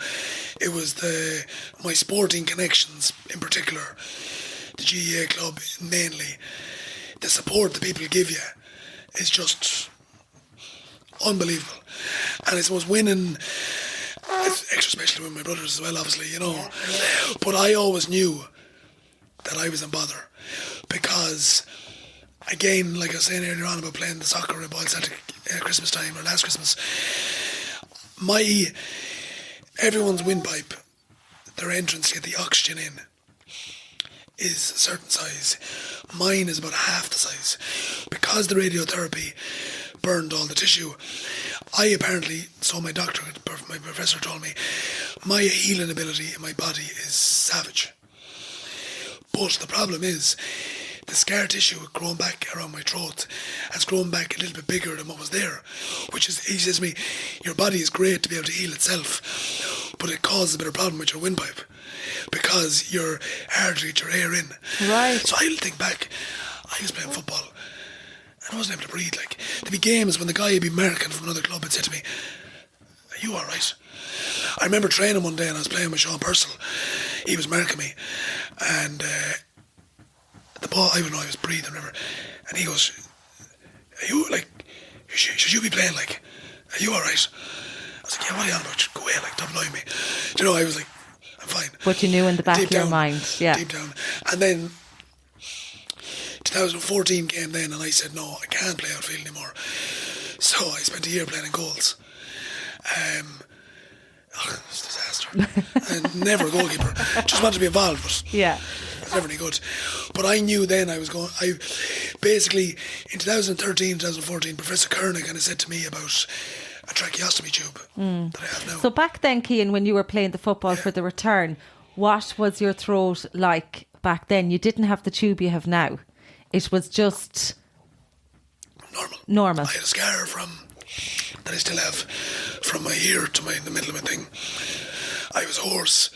it was my sporting connections in particular, the GEA club mainly. The support that people give you is just unbelievable. And I suppose winning, it's extra special with my brothers as well, obviously, you know. Yeah. But I always knew that I was in bother because, again, like I was saying earlier on about playing the soccer at Boyle Celtic Christmas time or last Christmas, everyone's windpipe, their entrance to get the oxygen in, is a certain size. Mine is about half the size. Because the radiotherapy burned all the tissue, I apparently, so my professor told me, my healing ability in my body is savage. But the problem is, the scar tissue growing back around my throat has grown back a little bit bigger than what was there. Which is, he says to me, your body is great to be able to heal itself, but it causes a bit of problem with your windpipe because you're hard to get your air in. Right. So I'll think back, I was playing football and I wasn't able to breathe. Like, there'd be games when the guy would be marking from another club and said to me, are you alright? I remember training one day and I was playing with Sean Purcell. He was marking me and the ball, I don't know, I was breathing, remember, and he goes, are you, like, should you be playing, like, are you alright? I was like, yeah, what are you on about? Go away, like, stop annoying me. Do you know, I was like, I'm fine. But you knew in the back deep of your down, mind, yeah. Deep down. And then 2014 came then and I said, no, I can't play outfield anymore. So I spent a year playing in goals. It's a disaster. And never a goalkeeper. Just wanted to be involved, but yeah. it's never any good. But I knew then I basically, in 2013, 2014, Professor Kerner kind of said to me about a tracheostomy tube that I have now. So back then, Cian, when you were playing the football for the return, what was your throat like back then? You didn't have the tube you have now. It was just normal. I had a scar that I still have from my ear to the middle of my thing. I was hoarse.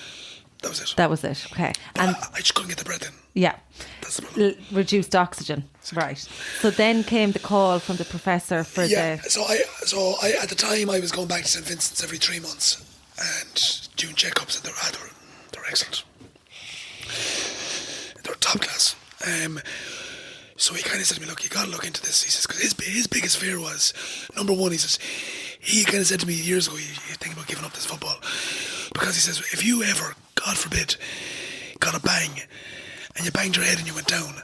That was it. Okay. But and I just couldn't get the breath in. Yeah. That's the problem. Reduced oxygen. Exactly. Right. So then came the call from the professor for So I at the time I was going back to St Vincent's every 3 months and doing checkups, and they were excellent. They were top class. So he kind of said to me, look, you got to look into this. He says, because his biggest fear was, number one, he says, he kind of said to me years ago, you think about giving up this football. Because he says, if you ever, God forbid, got a bang, and you banged your head and you went down,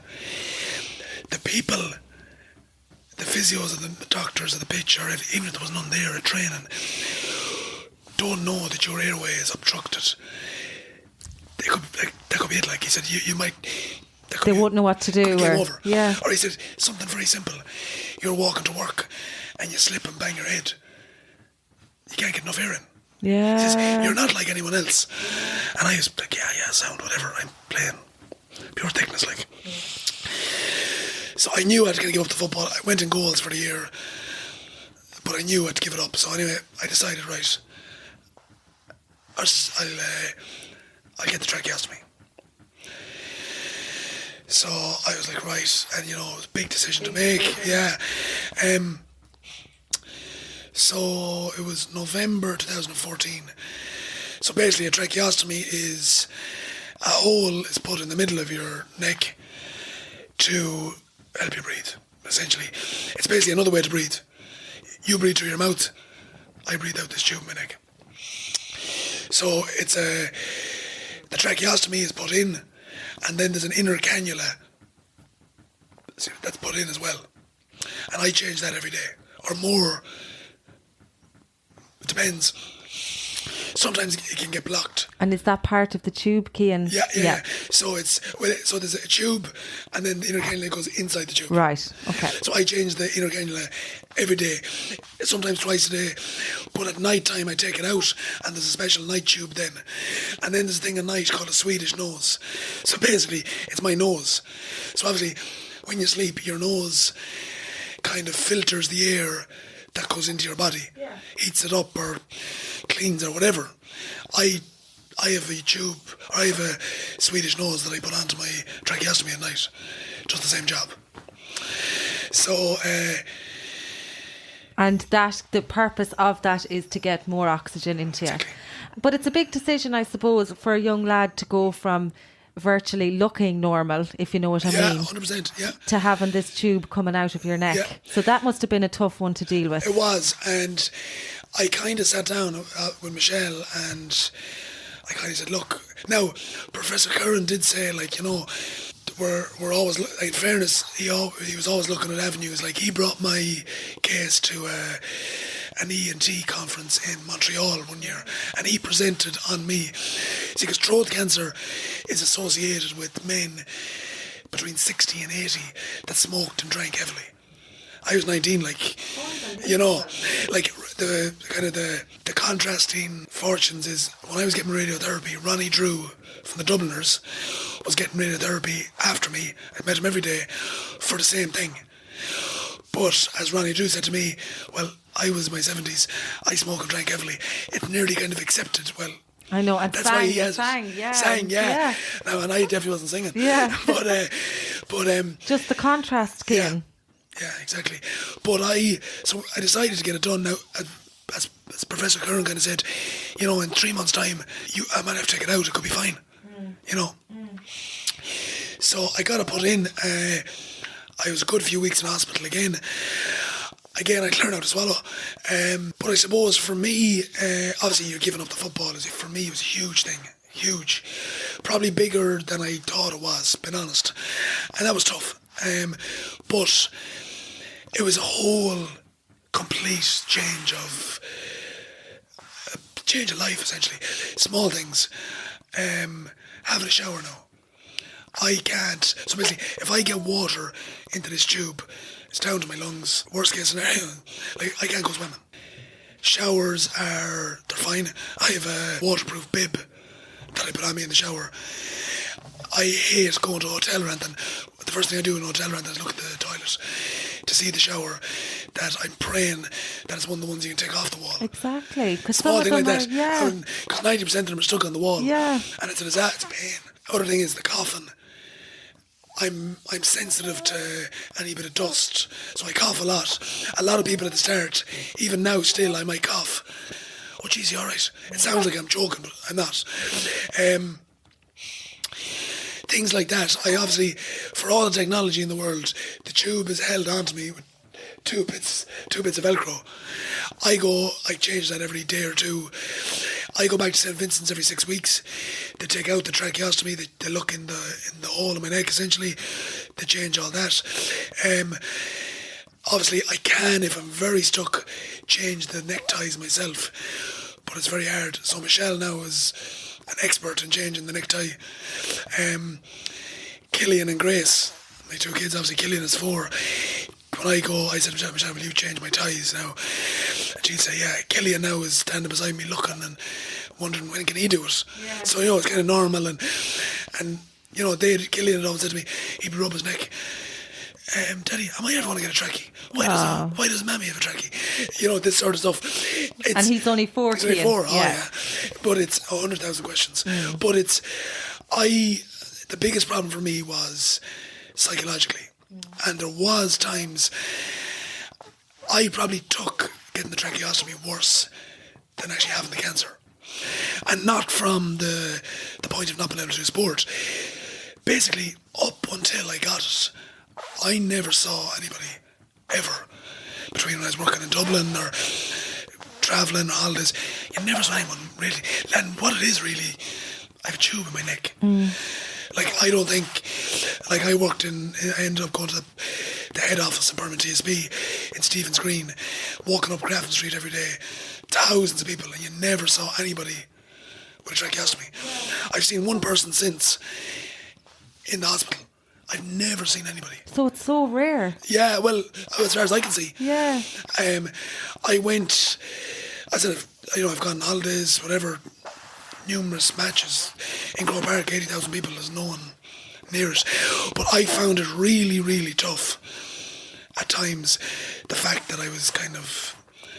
the people, the physios and the doctors at the pitch, or even if there was none there at training, don't know that your airway is obstructed. That could be it. Like he said, you might... They won't know what to do. Over. Yeah. Or he said, something very simple. You're walking to work and you slip and bang your head. You can't get enough air in. Yeah. He says, you're not like anyone else. And I was like, yeah, sound, whatever. I'm playing. Pure thickness, like. So I knew I had to give up the football. I went in goals for the year, but I knew I had to give it up. So anyway, I decided, right, I'll get the tracheostomy. So I was like, right, and it was a big decision to make, yeah. So it was November 2014. So basically a tracheostomy is a hole is put in the middle of your neck to help you breathe, essentially. It's basically another way to breathe. You breathe through your mouth, I breathe out this tube in my neck. So the tracheostomy is put in, and then there's an inner cannula that's put in as well. And I change that every day, or more. It depends. Sometimes it can get blocked. And is that part of the tube, Cian? Yeah. So there's a tube, and then the inner cannula goes inside the tube. Right. Okay. So I change the inner cannula every day, sometimes twice a day. But at night time I take it out, and there's a special night tube then. And then there's a thing at night called a Swedish nose. So basically it's my nose. So obviously when you sleep, your nose kind of filters the air that goes into your body, heats it up or cleans or whatever. I have a tube, or I have a Swedish nose that I put onto my tracheostomy at night. Just the same job. So, and that the purpose of that is to get more oxygen into you. Exactly. But it's a big decision, I suppose, for a young lad to go from virtually looking normal, if you know what I yeah, mean, 100%, yeah. to having this tube coming out of your neck. Yeah. So that must have been a tough one to deal with. It was, and I kind of sat down with Michelle and I kind of said, look, now Professor Curran did say, like, you know, we're always, like, in fairness, he was always looking at avenues. Like, he brought my case to an ENT conference in Montreal one year, and he presented on me. See, because throat cancer is associated with men between 60 and 80 that smoked and drank heavily. I was 19, like, you know, like the kind of the contrasting fortunes is when I was getting radiotherapy, Ronnie Drew from the Dubliners was getting radiotherapy after me. I met him every day for the same thing. But as Ronnie Drew said to me, well, I was in my 70s, I smoke and drank heavily. It nearly kind of accepted, well, I know, and that's why he has sang, yeah. Sang, yeah. No, and I definitely wasn't singing. Yeah. but just the contrast, Cian. Yeah, exactly. But I decided to get it done now. As Professor Curran kind of said, you know, in 3 months' time, I might have to take it out. It could be fine, you know. So I got it put in. I was a good few weeks in hospital again. Again, I'd learn how to swallow. But I suppose for me, obviously you're giving up the football. For me, it was a huge thing. Huge. Probably bigger than I thought it was, being honest. And that was tough. But it was a whole complete change of life, essentially. Small things. Having a shower now. I can't. So basically, if I get water into this tube, it's down to my lungs. Worst case scenario, like, I can't go swimming. Showers they're fine. I have a waterproof bib that I put on me in the shower. I hate going to a hotel or anything. The first thing I do in a hotel or anything is look at the toilet to see the shower, that I'm praying that it's one of the ones you can take off the wall. Exactly. Small thing like that. Because 90% of them are stuck on the wall. Yeah. And it's a disaster. It's pain. Other thing is the coughing. I'm sensitive to any bit of dust, so I cough a lot. A lot of people at the start, even now still, I might cough. Oh, geez, you all right? It sounds like I'm joking, but I'm not. Things like that. I obviously, for all the technology in the world, the tube is held onto me with two bits of Velcro. I change that every day or two. I go back to St. Vincent's every 6 weeks. They take out the tracheostomy. They look in the hole in my neck, essentially. They change all that. Obviously, I can, if I'm very stuck, change the neckties myself. But it's very hard. So Michelle now is an expert in changing the necktie. Killian and Grace, my two kids, obviously Killian is 4. When I go, I said, Michelle, will you change my ties now? And she'd say, yeah. Killian now is standing beside me looking and wondering when can he do it. Yeah. So, you know, it's kind of normal. And you know, Killian had always said to me, he'd rub his neck. Daddy, I might ever want to get a trachea. Why does Mammy have a trachea? You know, this sort of stuff. And he's only 4. He's only 4, yeah. But it's 100,000 questions. But the biggest problem for me was psychologically. And there was times I probably took getting the tracheostomy worse than actually having the cancer. And not from the point of not being able to do sport. Basically, up until I got it, I never saw anybody, ever, between when I was working in Dublin or travelling, holidays, you never saw anyone really. And what it is really, I have a tube in my neck. Like, I don't think, like, I ended up going to the head office in Permanent TSB in Stephen's Green, walking up Grafton Street every day, thousands of people, and you never saw anybody with a tracheostomy. I've seen one person since in the hospital. I've never seen anybody. So it's so rare. Yeah, well, as far as I can see. Yeah. I went, I said, you know, I've gone on holidays, whatever, numerous matches in Croke Park, 80,000 people, there's no one near it. But I found it really, really tough at times. The fact that I was kind of,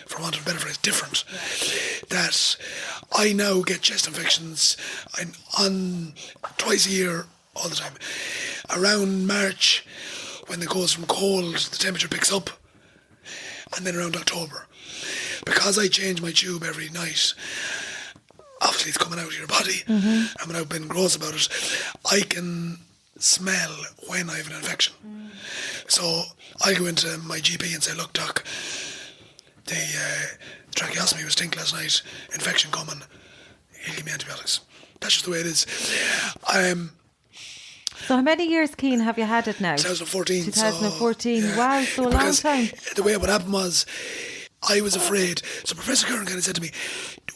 for want of a better phrase, different. That I now get chest infections on twice a year, all the time. Around March, when it goes from cold, the temperature picks up, and then around October. Because I change my tube every night, obviously it's coming out of your body, and without being gross about it, I can smell when I have an infection. So I go into my GP and say, look doc, the tracheostomy was stink last night, infection coming, he'll give me antibiotics. That's just the way it is. So how many years, Cian, have you had it now? 2014. 2014, so, yeah. wow, so a long time. The way what happened was, I was afraid. So Professor Curran kind of said to me,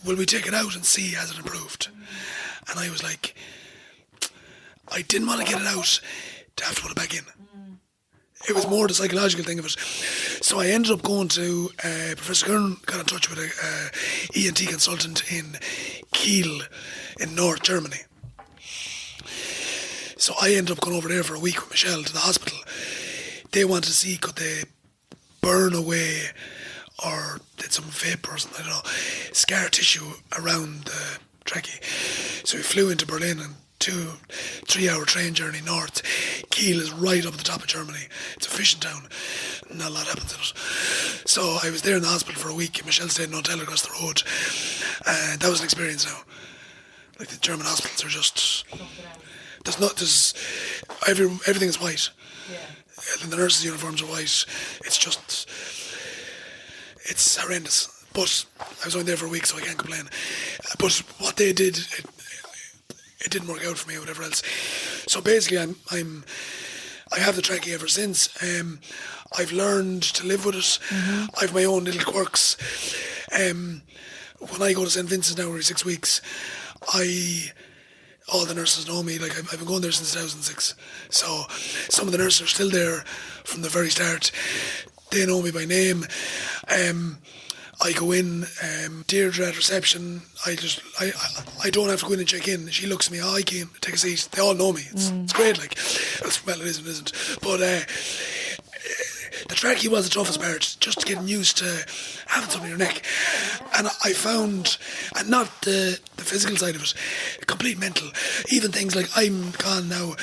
will we take it out and see has it improved? And I was like, I didn't want to get it out to have to put it back in. It was more the psychological thing of it. So I ended up going to Professor Curran, got in touch with a ENT consultant in Kiel in North Germany. So I ended up going over there for a week with Michelle to the hospital. They wanted to see could they burn away or did some vapour or something, I don't know, scar tissue around the trachea. So we flew into Berlin and 2-3 hour train journey north. Kiel is right up at the top of Germany. It's a fishing town. Not a lot happens in it. So I was there in the hospital for a week. Michelle stayed in an hotel across the road. And that was an experience now. Like the German hospitals are just... everything is white. Yeah. And the nurses' uniforms are white. It's horrendous. But I was only there for a week, so I can't complain. But what they did, it didn't work out for me or whatever else. So basically, I have the trachea ever since. I've learned to live with it. I have my own little quirks. When I go to St. Vincent's now every 6 weeks, all the nurses know me. Like I've been going there since 2006. So some of the nurses are still there from the very start. They know me by name. I go in, Deirdre at reception, I don't have to go in and check in. She looks at me, I can take a seat. They all know me. It's great, like, well, it is and it isn't. But the trachea was the toughest part, just getting used to having something in your neck. And I found, and not the physical side of it, complete mental. Even things like I'm gone now.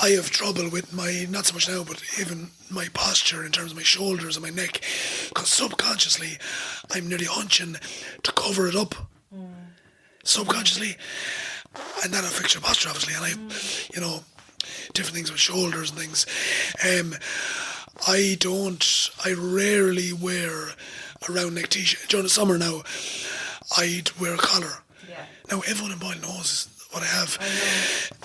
I have trouble with my, not so much now, but even my posture in terms of my shoulders and my neck, because subconsciously I'm nearly hunching to cover it up, subconsciously, and that affects your posture obviously. And different things with shoulders and things. I rarely wear a round neck t-shirt. During the summer now, I'd wear a collar. Yeah. Now everyone in Boyle knows what I have.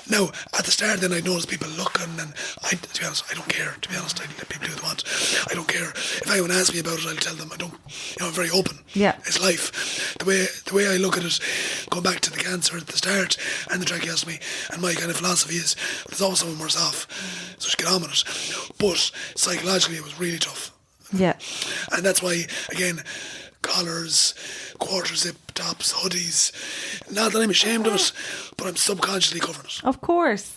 Now, at the start then I'd notice people looking, and to be honest, I don't care. To be honest, I let people do what they want. I don't care. If anyone asks me about it, I'll tell them. I don't, I'm very open. Yeah. It's life. The way I look at it, going back to the cancer at the start and the tracheostomy, and my kind of philosophy is, there's always someone worse off. So just get on with it. But psychologically it was really tough. Yeah. And that's why, again, collars, quarter zip tops, hoodies. Not that I'm ashamed of it, but I'm subconsciously covering it. Of course.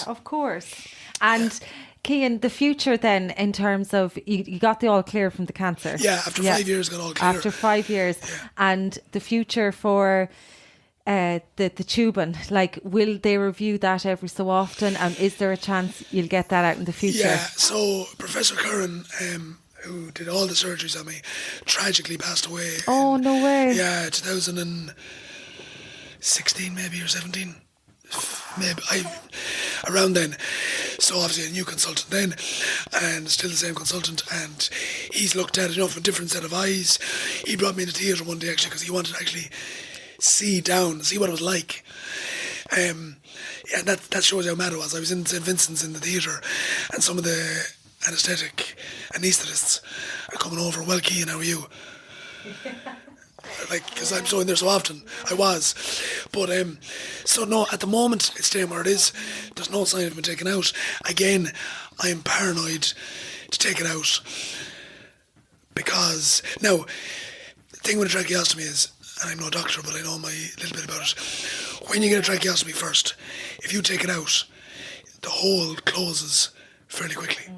Of course. And Cian, the future then, in terms of, you got the all clear from the cancer. Yeah, after 5 years got all clear. After 5 years. Yeah. And the future for the tubing, like, will they review that every so often? And is there a chance you'll get that out in the future? Yeah, so Professor Curran, who did all the surgeries on me, tragically passed away. Oh, no way. Yeah, 2016 maybe, or 17. Maybe, around then. So obviously a new consultant then, and still the same consultant, and he's looked at it from a different set of eyes. He brought me in the theatre one day actually, because he wanted to actually see what it was like. And that shows how mad it was. I was in St. Vincent's in the theatre, and some of the anaesthetists are coming over. Well, Cian, how are you? Like, because I'm so in there so often. I was. But, so no, at the moment, it's staying where it is. There's no sign of it being taken out. Again, I'm paranoid to take it out. Because, now, the thing with a tracheostomy is, and I'm no doctor, but I know my little bit about it. When you get a tracheostomy first, if you take it out, the hole closes fairly quickly.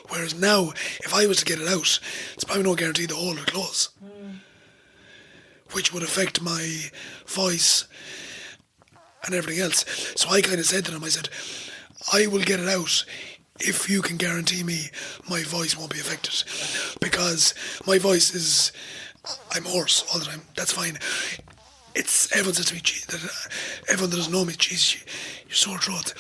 Whereas now, if I was to get it out, it's probably no guarantee the hole will close, which would affect my voice and everything else. So I kind of said to them, I said, I will get it out if you can guarantee me my voice won't be affected. Because my voice is, I'm hoarse all the time. That's fine. It's, everyone says to me, everyone that doesn't know me, geez, your sore throat.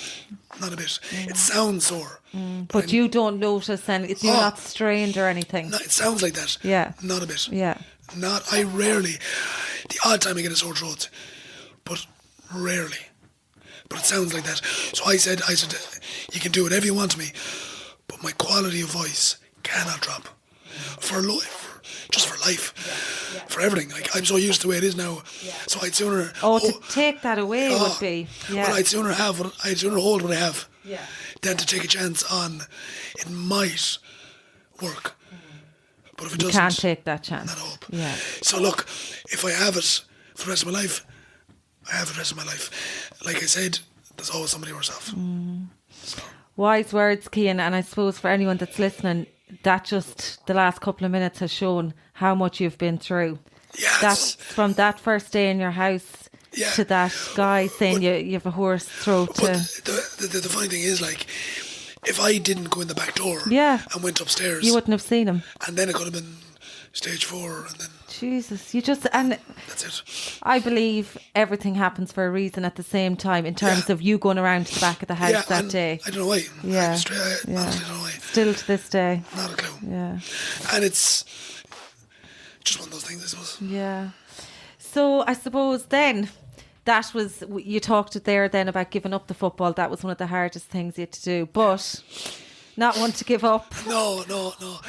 Not a bit. It sounds sore. But you don't notice, and you're not strained or anything. No, it sounds like that. Yeah. Not a bit. Yeah. I rarely, the odd time I get a sore throat, but rarely. But it sounds like that. So I said, you can do whatever you want to me, but my quality of voice cannot drop. Just for life. For everything. Like, I'm so used to the way it is now. So I'd sooner... to take that away would be... Yeah. Well, I'd sooner hold what I have than to take a chance on it might work. But if it doesn't... You can't take that chance. Not hope. Yeah. So look, if I have it for the rest of my life, I have it the rest of my life. Like I said, there's always somebody worse off. So. Wise words, Cian, and I suppose for anyone that's listening, that just the last couple of minutes has shown how much you've been through. Yeah, that's from that first day in your house to that guy saying you have a hoarse throat. But the funny thing is, like, if I didn't go in the back door and went upstairs, you wouldn't have seen him. And then it could have been stage 4, and then Jesus, and that's it. I believe everything happens for a reason at the same time in terms of you going around to the back of the house that day. I don't know why. Yeah. Honestly, I don't know why. Still to this day. Not a clue. Yeah. And it's just one of those things, I suppose. Yeah. So I suppose then that was, you talked there then about giving up the football. That was one of the hardest things you had to do. But not want to give up. No.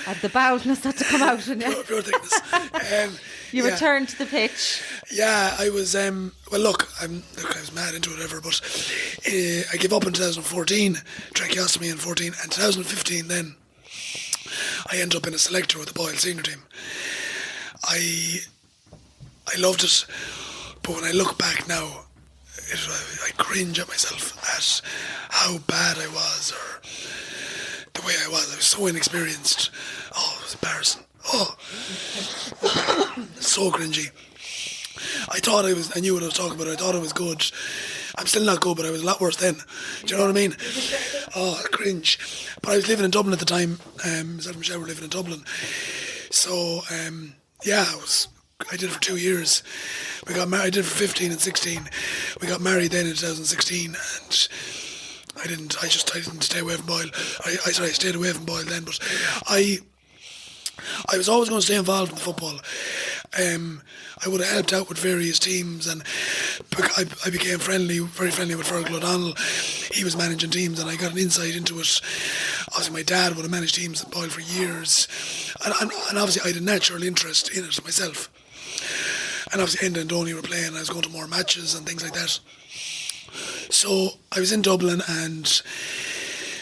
And the bowelness had to come out in you. Pure thickness. You returned to the pitch. Yeah, I was, well, look, I was mad into it, whatever, but I gave up in 2014, tracheostomy in 14, and 2015 then, I ended up in a selector with the Boyle senior team. I loved it, but when I look back now, I cringe at myself at how bad I was, or the way I was. I was so inexperienced. Oh, it was embarrassing. Oh, so cringy. I knew what I was talking about. I thought I was good. I'm still not good, but I was a lot worse then. Do you know what I mean? Oh, cringe. But I was living in Dublin at the time. Myself and Michelle were living in Dublin. So, I did it for 2 years. We got married. I did it for 15 and 16. We got married then in 2016, and I didn't stay away from Boyle. I stayed away from Boyle then, but I was always going to stay involved in the football. I would have helped out with various teams, and I became very friendly with Fergal O'Donnell. He was managing teams, and I got an insight into it. Obviously, my dad would have managed teams at Boyle for years, and obviously I had a natural interest in it myself. And obviously Enda and Donny were playing, and I was going to more matches and things like that. So I was in Dublin, and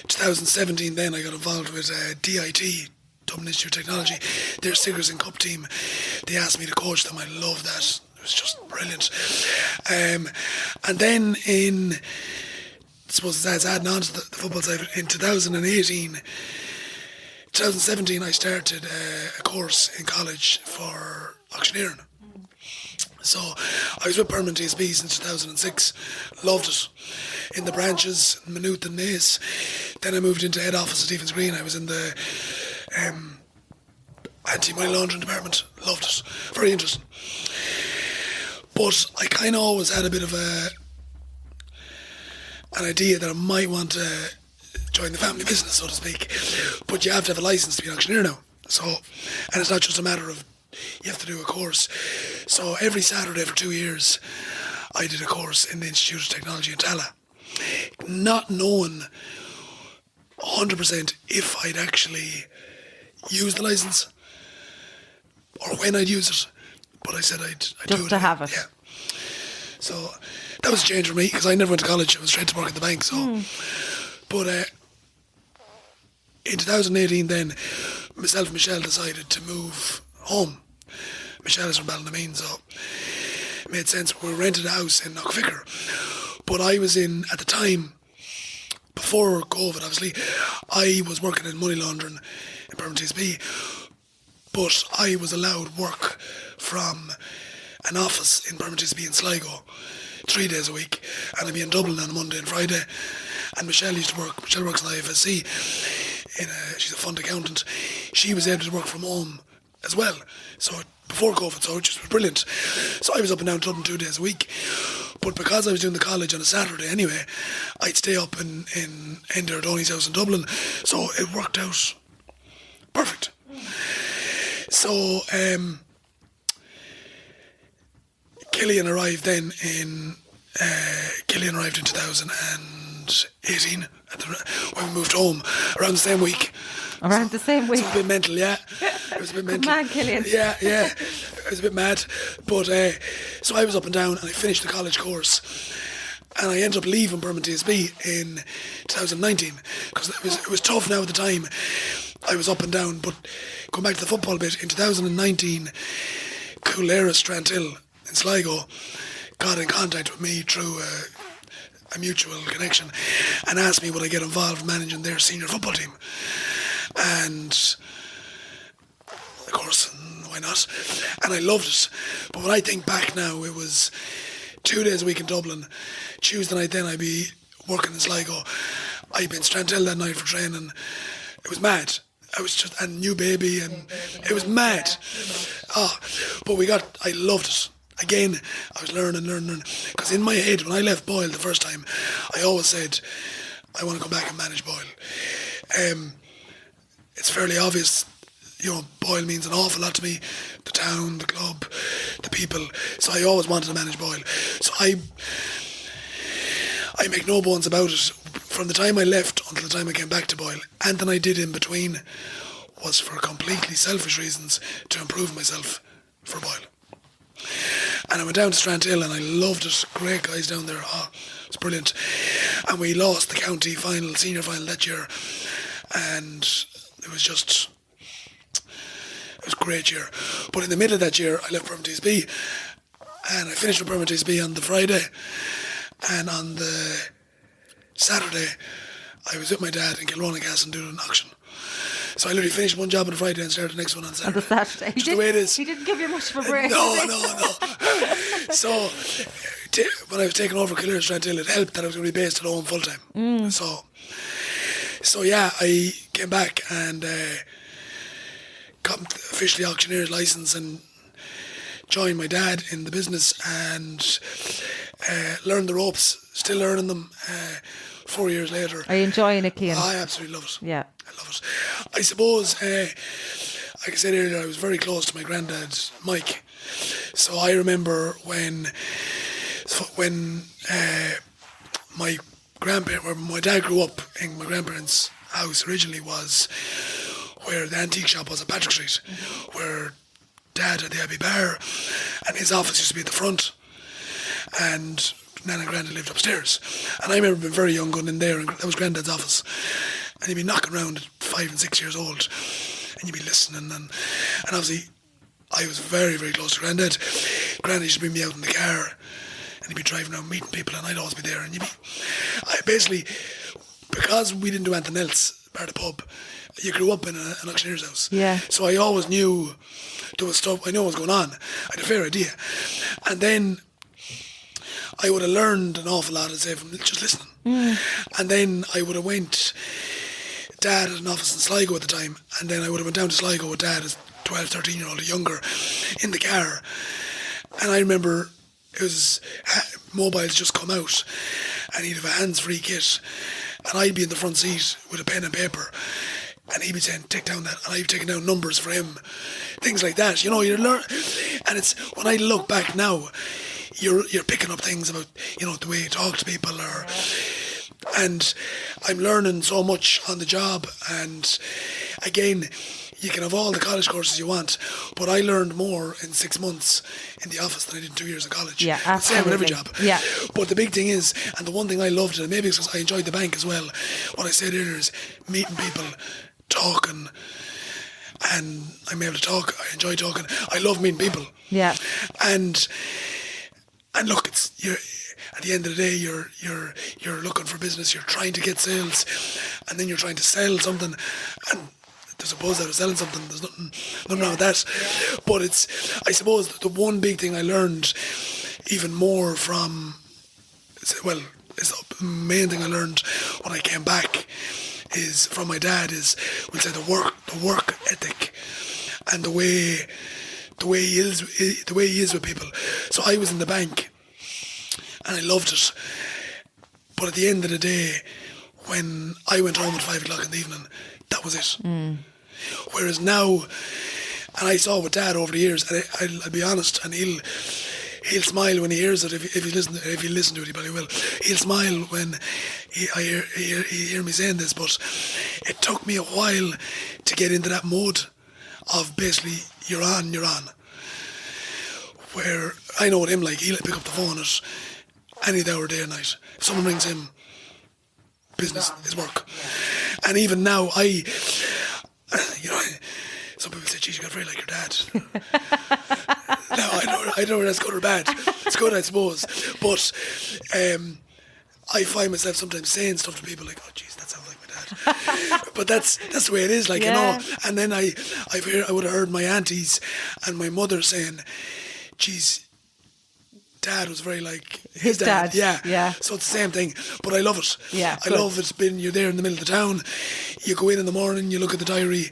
2017 then I got involved with DIT, Dublin Institute of Technology, their Siggers and Cup team. They asked me to coach them. I loved that. It was just brilliant. And then I suppose as adding on to the football side, in 2017 I started a course in college for auctioneering. So I was with Permanent TSB since 2006, loved it. In the branches, Maynooth and Naas. Then I moved into head office at Stephen's Green. I was in the anti-money laundering department, loved it, very interesting. But I kind of always had a bit of an idea that I might want to join the family business, so to speak. But you have to have a license to be an auctioneer now. So, and it's not just a matter of you have to do a course. So every Saturday for 2 years, I did a course in the Institute of Technology in Tala, not knowing 100% if I'd actually use the license or when I'd use it. But I said I'd do it. Just to have it. Yeah. So that was a change for me, because I never went to college. I was straight to work at the bank. So, But in 2018 then, myself and Michelle decided to move home. Michelle is from Ballinamean, so it made sense. We rented a house in Knockficker. But I was at the time, before COVID, obviously, I was working in money laundering in Permanent TSB, but I was allowed work from an office in Permanent TSB in Sligo 3 days a week, and I'd be in Dublin on a Monday and Friday. And Michelle works in the IFSC. She's a fund accountant. She was able to work from home as well. So before COVID, so it just was brilliant. So I was up and down Dublin 2 days a week. But because I was doing the college on a Saturday anyway, I'd stay up in Ender Donny's house in Dublin. So it worked out perfect. So Killian arrived in 2018 when we moved home around the same week. Around the same week. So it was a bit mental, yeah. It was a bit mental. Good man, Killian. Yeah. It was a bit mad. But so I was up and down and I finished the college course. And I ended up leaving Permanent TSB in 2019 because it was tough now at the time. I was up and down, but going back to the football bit, in 2019, Coolera Strantill in Sligo got in contact with me through a mutual connection and asked me would I get involved managing their senior football team. And of course, why not? And I loved it. But when I think back now, it was 2 days a week in Dublin. Tuesday night then I'd be working in Sligo. I'd been Strantill that night for training. It was mad. I was just a new baby and it was mad. But I loved it. Again, I was learning. Because in my head, when I left Boyle the first time, I always said, I want to come back and manage Boyle. It's fairly obvious, Boyle means an awful lot to me. The town, the club, the people. So I always wanted to manage Boyle. So I make no bones about it. From the time I left until the time I came back to Boyle, anything I did in between was for completely selfish reasons to improve myself for Boyle. And I went down to Strantill and I loved it. Great guys down there. It's brilliant. And we lost the county final, senior final that year. And it was a great year. But in the middle of that year, I left Permanent TSB and I finished with Permanent TSB on the Friday. And on the Saturday, I was with my dad in Kilronan-Castle doing an auction. So I literally finished one job on a Friday and started the next one on Saturday. On the Saturday. Just the way it is. He didn't give you much of a break. No. So when I was taking over Kildare Strantill, it helped that I was going to be based at home full time. So yeah, I came back and got officially auctioneer's license and joined my dad in the business and learned the ropes. Still learning them 4 years later. Are you enjoying it, Cian? I absolutely love it. Yeah. I love it. I suppose, like I said earlier, I was very close to my granddad, Mike. So I remember when my dad grew up in my grandparents' house originally was where the antique shop was at Patrick Street, where Dad had the Abbey Bar, and his office used to be at the front, and Nan and Grandad lived upstairs. And I remember being very young going in there, and that was Grandad's office, and he'd be knocking around at 5 and 6 years old, and you'd be listening, and obviously I was very, very close to Grandad. Grandad used to bring me out in the car, and he'd be driving around meeting people, and I'd always be there, and because we didn't do anything else, bar the pub, you grew up in an auctioneer's house. Yeah. So I always knew there was stuff, I knew what was going on. I had a fair idea. And then I would have learned an awful lot, I'd say, from just listening. And then I would have went, Dad had an office in Sligo at the time, and then I would have went down to Sligo with Dad as 12, 13-year-old or younger in the car. And I remember it was mobiles just come out, and he'd have a hands-free kit, and I'd be in the front seat with a pen and paper, and he'd be saying, take down that, and I'd be taking down numbers for him, things like that. You learn, and it's when I look back now, you're picking up things about the way you talk to people, and I'm learning so much on the job. And again, you can have all the college courses you want, but I learned more in 6 months in the office than I did in 2 years of college. Yeah, absolutely. Same with every job. Yeah. But the big thing is, and the one thing I loved, and maybe it's because I enjoyed the bank as well, what I said earlier is meeting people, talking, and I'm able to talk. I enjoy talking. I love meeting people. Yeah. And And look, you're at the end of the day, you're looking for business. You're trying to get sales, and then you're trying to sell something. And I suppose out of selling something, there's nothing wrong with that. Yeah. But I suppose the one big thing I learned even more from, well, is the main thing I learned when I came back is from my dad is, we'll say, the work ethic, and the way he is with people. So I was in the bank, and I loved it. But at the end of the day, when I went home at 5 o'clock in the evening, that was it. Whereas now, and I saw with Dad over the years, and I'll be honest, and he'll smile when he hears it. If he listen to it, he probably will. He'll smile when he hear me saying this. But it took me a while to get into that mode of basically you're on. Where I know what him like. He'll pick up the phone at any hour, day or night. If someone rings him, business is work. And even now, some people say, geez, you got very like your dad. No, I don't know whether that's good or bad. It's good, I suppose. But I find myself sometimes saying stuff to people like, oh, geez, that sounds like my dad. But that's the way it is, like, you know. And then I would have heard my aunties and my mother saying, geez, Dad was very like his dad. Yeah. So it's the same thing. But I love it. Yeah. I love it. You're there in the middle of the town. You go in the morning, you look at the diary.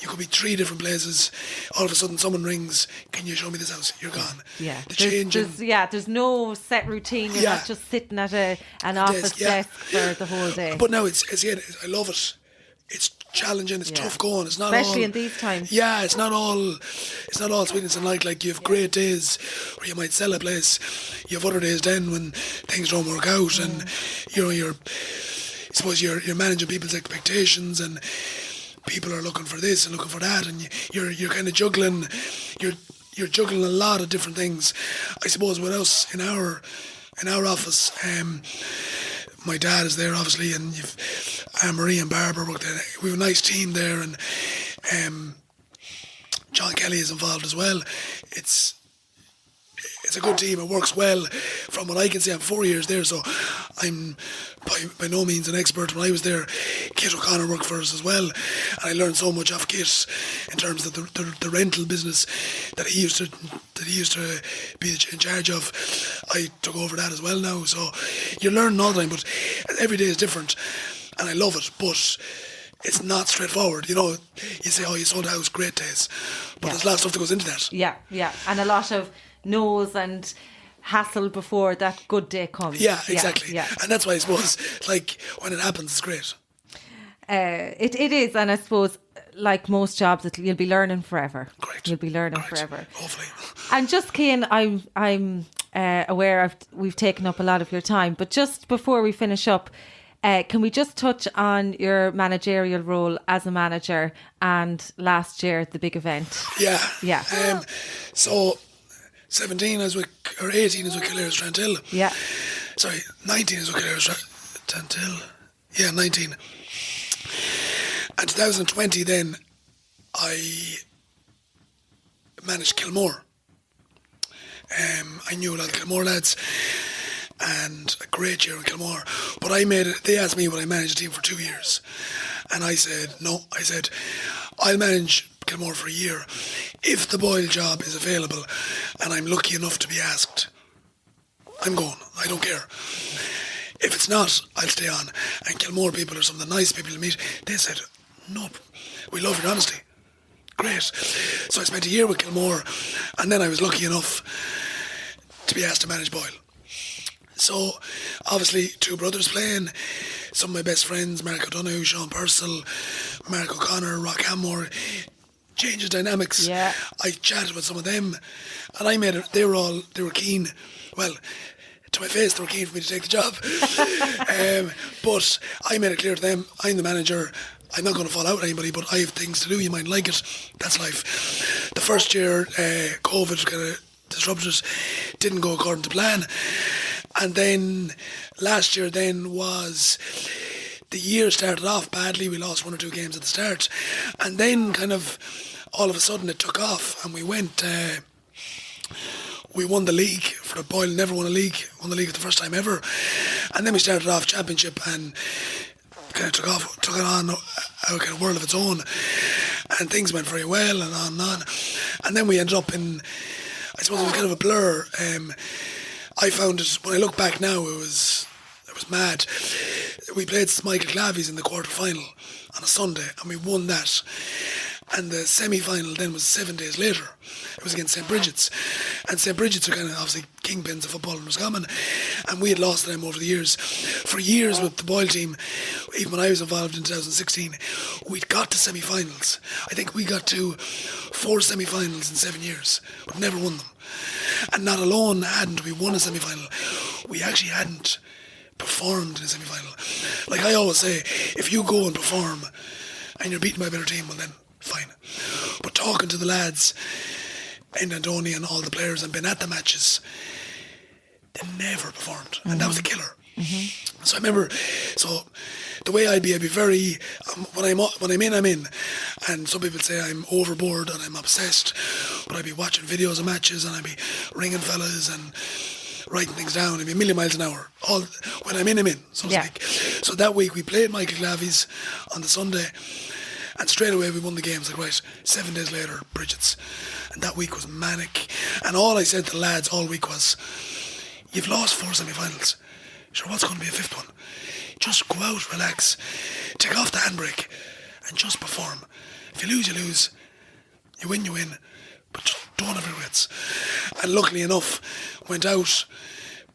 You could be 3 different places. All of a sudden, someone rings. Can you show me this house? You're gone. Yeah. There's no set routine. You're not just sitting at an office desk for the whole day. But now I love it. It's challenging. It's tough going. It's not especially all, in these times. Yeah, it's not all sweetness and light. Like you have great days where you might sell a place. You have other days then when things don't work out, and you're managing people's expectations, and people are looking for this and looking for that, and you're kind of juggling. You're juggling a lot of different things. I suppose with us in our office, my dad is there obviously, and you've Marie and Barbara work there. We have a nice team there, and John Kelly is involved as well. It's a good team. It works well. From what I can see, I'm 4 years there, so I'm by no means an expert. When I was there, Kit O'Connor worked for us as well, and I learned so much off Kit in terms of the rental business that he used to be in charge of. I took over that as well now, so you're learning all the time, but every day is different, and I love it. But it's not straightforward. You know, you say, oh, you sold a house, great days, but there's a lot of stuff that goes into that. Yeah, and a lot of no's and hassle before that good day comes. Yeah, exactly. Yeah. And that's why I suppose, like, when it happens, it's great. It is, and I suppose, like most jobs, you'll be learning forever. Great. You'll be learning forever. Hopefully. And just, Cian, I'm aware we've taken up a lot of your time, but just before we finish up, can we just touch on your managerial role as a manager and last year, the big event? Yeah. So 18 is with Killear's Trantil. Yeah. Sorry, 19 is with Killear's Trantil. Yeah, 19. And 2020 then, I managed Kilmore. I knew a lot of Kilmore lads, and a great year in Kilmore. But they asked me would I manage a team for 2 years. And I said, no. I said, I'll manage Kilmore for a year if the Boyle job is available and I'm lucky enough to be asked. I'm going. I don't care. If it's not, I'll stay on. And Kilmore people are some of the nice people to meet. They said, no, we love your honesty. Great. So I spent a year with Kilmore, and then I was lucky enough to be asked to manage Boyle. So obviously 2 brothers playing, some of my best friends, Mark O'Donoghue, Sean Purcell, Mark O'Connor, Rock Hammore, changes dynamics. Yeah. I chatted with some of them, and I made it. They were keen. Well, to my face, they were keen for me to take the job. But I made it clear to them, I'm the manager. I'm not going to fall out with anybody, but I have things to do. You might like it. That's life. The first year, COVID kind of disrupted it. Didn't go according to plan. And then last year then was... The year started off badly. We lost 1 or 2 games at the start. And then kind of all of a sudden it took off, and we went we won the league. For the Boyle, never won a league. Won the league for the first time ever. And then we started off championship and kind of took it on a kind of world of its own. And things went very well and on and on. And then we ended up in, I suppose it was kind of a blur. I found it, when I look back now, it was mad. We played Michael Clavies in the quarter-final on a Sunday, and we won that. And the semi-final then was 7 days later. It was against St. Bridget's. And St. Bridget's are kind of obviously kingpins of football in Roscommon. And we had lost to them over the years. For years with the Boyle team, even when I was involved in 2016, we'd got to semi-finals. I think we got to 4 semi-finals in 7 years. We'd never won them. And not alone hadn't we won a semi-final, we actually hadn't performed in a semi-final. Like I always say, if you go and perform and you're beaten by a better team, well then, fine. But talking to the lads in Andonia and all the players and been at the matches, they never performed. And that was a killer. Mm-hmm. So I remember, the way I'd be very, when I'm in. And some people say I'm overboard and I'm obsessed, but I'd be watching videos of matches and I'd be ringing fellas and writing things down. I'd be a million miles an hour. When I'm in, so to speak. So that week we played Michael Clavies on the Sunday, and straight away we won the game. It's like, right, 7 days later, Bridget's. And that week was manic. And all I said to the lads all week was, you've lost 4 semi-finals. Sure, what's going to be a 5th one? Just go out, relax, take off the handbrake, and just perform. If you lose, you lose. You win, but just don't have regrets. And luckily enough, went out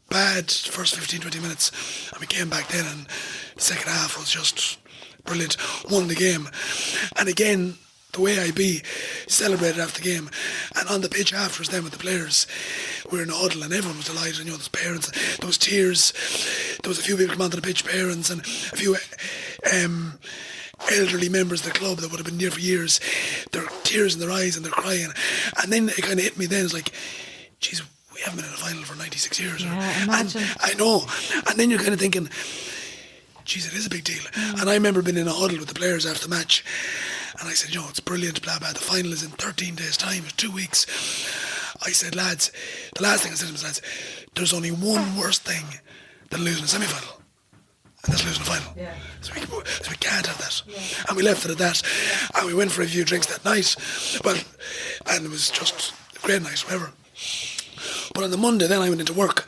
bad first 15-20 minutes, and we came back then, and the second half was just brilliant. Won the game. And again, the way I be, celebrated after the game. And on the pitch afterwards then with the players, we were in a huddle and everyone was delighted. And, there's parents, there was tears. There was a few people come onto the pitch, parents, and a few elderly members of the club that would have been there for years. There are tears in their eyes and they're crying. And then it kind of hit me then. It's like, geez, we haven't been in a final for 96 years. Yeah, imagine. And I know. And then you're kind of thinking, geez, it is a big deal. And I remember being in a huddle with the players after the match, and I said, it's brilliant, blah, blah. The final is in 13 days' time, 2 weeks. I said, lads, the last thing I said to them was, lads, there's only one worse thing than losing a semi-final, and that's losing a final. Yeah. So we can't have that. Yeah. And we left it at that. Yeah. And we went for a few drinks that night. And it was just a great night, whatever. But on the Monday, then I went into work,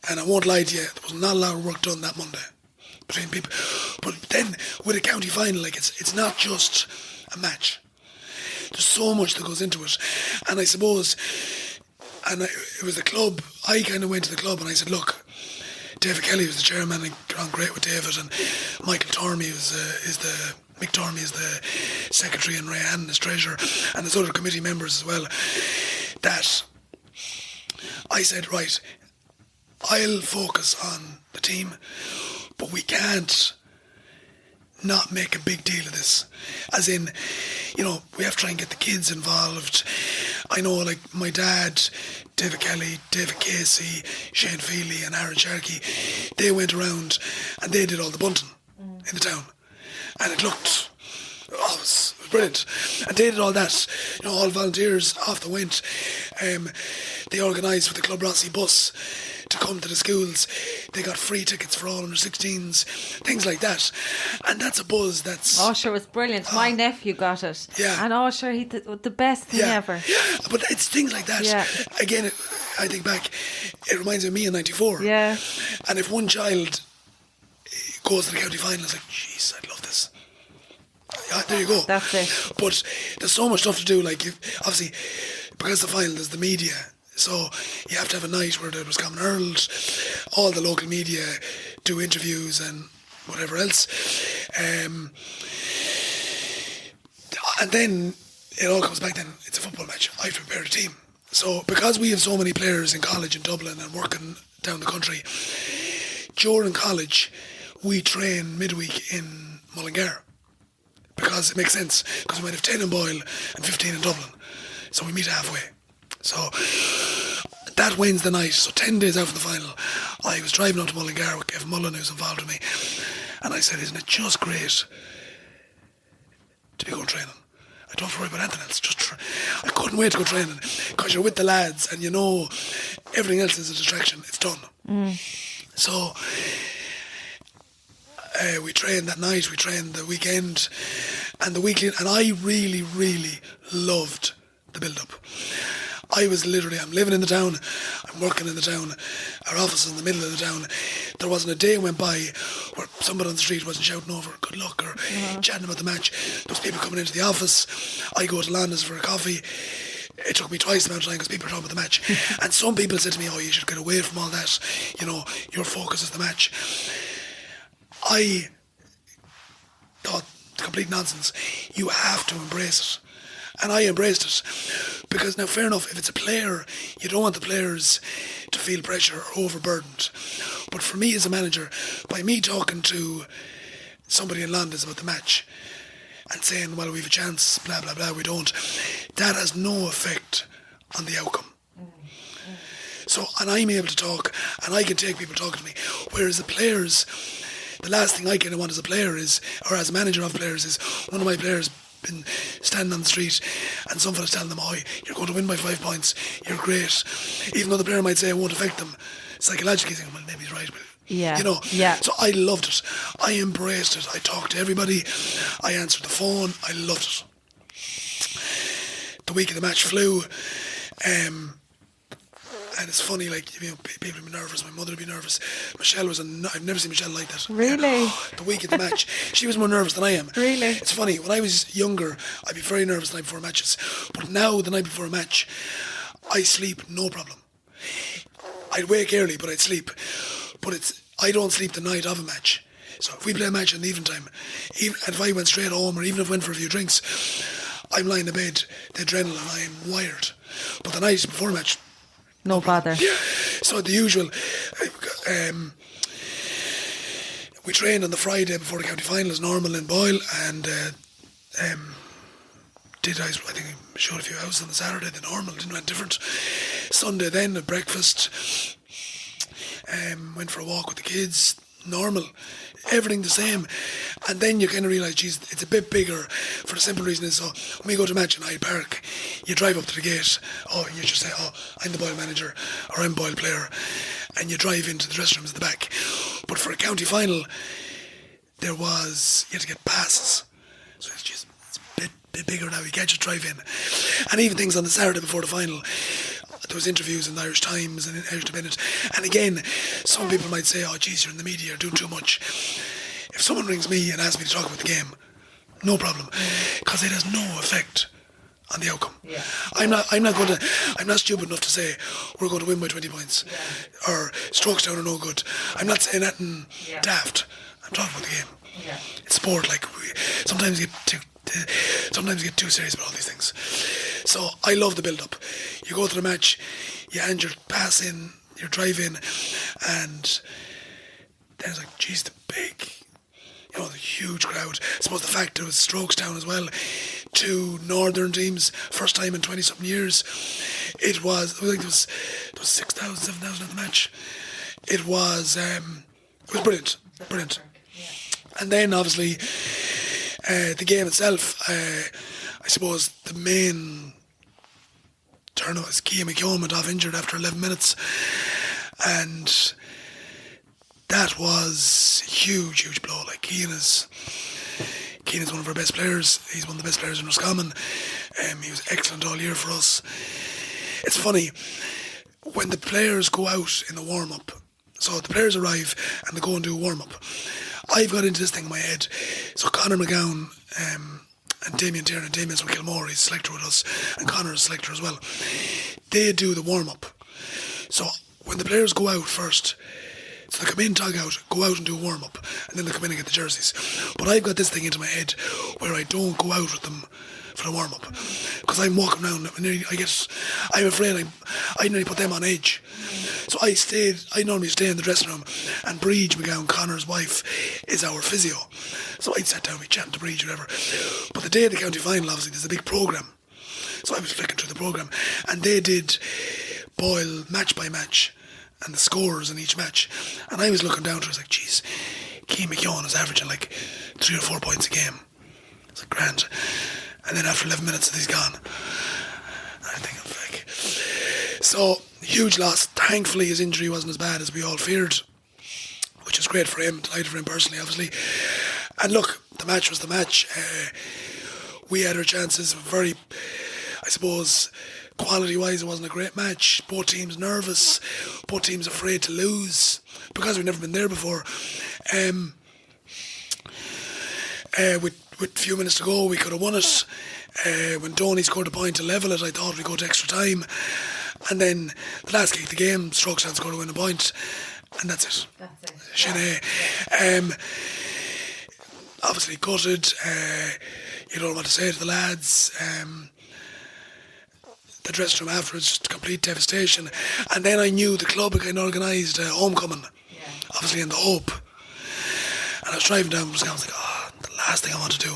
and I won't lie to you, there was not a lot of work done that Monday between people. But then with a county final, like it's not just a match. There's so much that goes into it. And I suppose, it was the club, I kind of went to the club and I said, look, David Kelly was the chairman and got on great with David, and Michael Tormey Mick Tormey is the secretary, and Ray Hannon is treasurer, and there's other committee members as well, that I said, right, I'll focus on the team, but we can't not make a big deal of this. As in, we have to try and get the kids involved. I know, like, my dad, David Kelly, David Casey, Shane Feely and Aaron Sharkey, they went around and they did all the bunting in the town. And it looked, it was brilliant. And they did all that, all volunteers off the went. They organised with the Club Rossi bus to come to the schools. They got free tickets for all under 16s, things like that. And that's a buzz that's... Oh, sure, it was brilliant. My nephew got it. Yeah. And sure, he did the best thing ever. Yeah, but it's things like that. Yeah. Again, I think back, it reminds me of me in 94. Yeah. And if one child goes to the county final, it's like, jeez, I'd love this. Yeah, there you go. That's it. But there's so much stuff to do. Like, obviously, because the final, there's the media. So you have to have a night where the Roscommon Herald, all the local media do interviews and whatever else. And then it all comes back then, it's a football match. I have to prepare the team. So because we have so many players in college in Dublin and working down the country, during college, we train midweek in Mullingar. Because it makes sense, because we might have 10 in Boyle and 15 in Dublin. So we meet halfway. So that Wednesday night, so 10 days after the final, I was driving up to Mullingar with Kevin Mullen, who's involved with me, and I said, isn't it just great to be going training? don't have to worry about anything else. I couldn't wait to go training because you're with the lads and you know everything else is a distraction. It's done. So we trained that night, we trained the weekend and the weekly, and I really, really loved the build-up. I'm living in the town, I'm working in the town, our office is in the middle of the town. There wasn't a day went by where somebody on the street wasn't shouting over good luck or chatting about the match. There was people coming into the office. I go to Landis for a coffee. It took me twice the amount of time because people were talking about the match. And some people said to me, oh, you should get away from all that. You know, your focus is the match. I thought, complete nonsense. You have to embrace it. And I embraced it. Because now, fair enough, if it's a player, you don't want the players to feel pressure or overburdened. But for me as a manager, by me talking to somebody in Landis about the match and saying, well, we have a chance, blah, blah, blah, we don't, that has no effect on the outcome. So, and I'm able to talk, and I can take people talking to me. Whereas the players, the last thing I kind of want as a player is, or as a manager of players, is one of my players been standing on the street and some fella's telling them, oh, you're going to win by 5 points, you're great. Even though the player might say it won't affect them, psychologically saying, well, maybe he's right. But, yeah. You know, yeah. So I loved it. I embraced it. I talked to everybody. I answered the phone. I loved it. The week of the match flew. And it's funny, like, you know, people would be nervous. My mother would be nervous. Michelle I've never seen Michelle like that. Really? The week of the match. She was more nervous than I am. Really? It's funny, when I was younger, I'd be very nervous the night before matches. But now, the night before a match, I sleep, no problem. I'd wake early, but I'd sleep. But I don't sleep the night of a match. So if we play a match in the evening time, and if I went straight home, or even if I went for a few drinks, I'm lying in bed, the adrenaline, I'm wired. But the night before a match, no bother. Yeah. So the usual, we trained on the Friday before the county final as normal in Boyle, and I think I showed a few houses on the Saturday, the normal, didn't went different. Sunday then, at breakfast, went for a walk with the kids, normal, everything the same. And then you kind of realise, geez, it's a bit bigger for the simple reason is, so when we go to match in Hyde Park, you drive up to the gate, you just say, I'm the Boyle manager, or I'm Boyle player, and you drive into the dressing rooms at the back. But for a county final, you had to get passes. So it's a bit bigger now, you can't just drive in. And even things on the Saturday before the final, there was interviews in the Irish Times and in Irish Independent. And again, some people might say, geez, you're in the media, you're doing too much. If someone rings me and asks me to talk about the game, no problem, because it has no effect on the outcome. Yeah. I'm not stupid enough to say we're going to win by 20 points, or strokes down are no good. I'm not saying that in daft. I'm talking about the game. Yeah. It's sport. Like we sometimes get too serious about all these things. So I love the build-up. You go to the match, you hand your pass in, your drive in, and then it's like, geez, the huge crowd. I suppose the fact there was strokes down as well. 2 northern teams, first time in 20-something years. It was 6,000, 7,000 at the match. It was brilliant. And then obviously the game itself, I suppose the main turnout is Cian McKeown went off injured after 11 minutes, and that was huge blow. Like Cian is one of our best players. He's one of the best players in Roscommon. He was excellent all year for us. It's funny, when the players go out in the warm-up, so the players arrive and they go and do a warm-up, I've got into this thing in my head. So Conor McGowan and Damien Tiernan, Damien's from Kilmore, he's a selector with us, and Conor is a selector as well. They do the warm-up. So when the players go out first, so they come in, tug out, go out and do a warm-up, and then they come in and get the jerseys. But I've got this thing into my head where I don't go out with them for the warm-up, because I'm walking around and I'm afraid I nearly put them on edge. So I normally stay in the dressing room, and Breege McGowan, Conor's wife, is our physio. So I'd sat down, we'd chat to Breege, whatever. But the day of the county final, obviously, there's a big programme. So I was flicking through the programme, and they did Boyle match by match, and the scores in each match. And I was looking down to it, I was like, geez, Cian McKeown is averaging like 3 or 4 points a game. It's like grand. And then after 11 minutes, he's gone. I think I'm like... So, huge loss. Thankfully, his injury wasn't as bad as we all feared, which is great for him, delighted for him personally, obviously. And look, the match was the match. We had our chances. Very, I suppose, quality-wise, it wasn't a great match. Both teams nervous, both teams afraid to lose because we've never been there before. With a few minutes to go, we could have won it. When Donny scored a point to level it, I thought we'd go to extra time. And then the last kick of the game, Struction scored to win a point. And that's it. Shinné. Obviously gutted. You don't know what to say to the lads. The dressing room afterwards, just complete devastation. And then I knew the club had kind of organised a homecoming, obviously in the Hope. And I was driving down, I was like, oh, the last thing I want to do.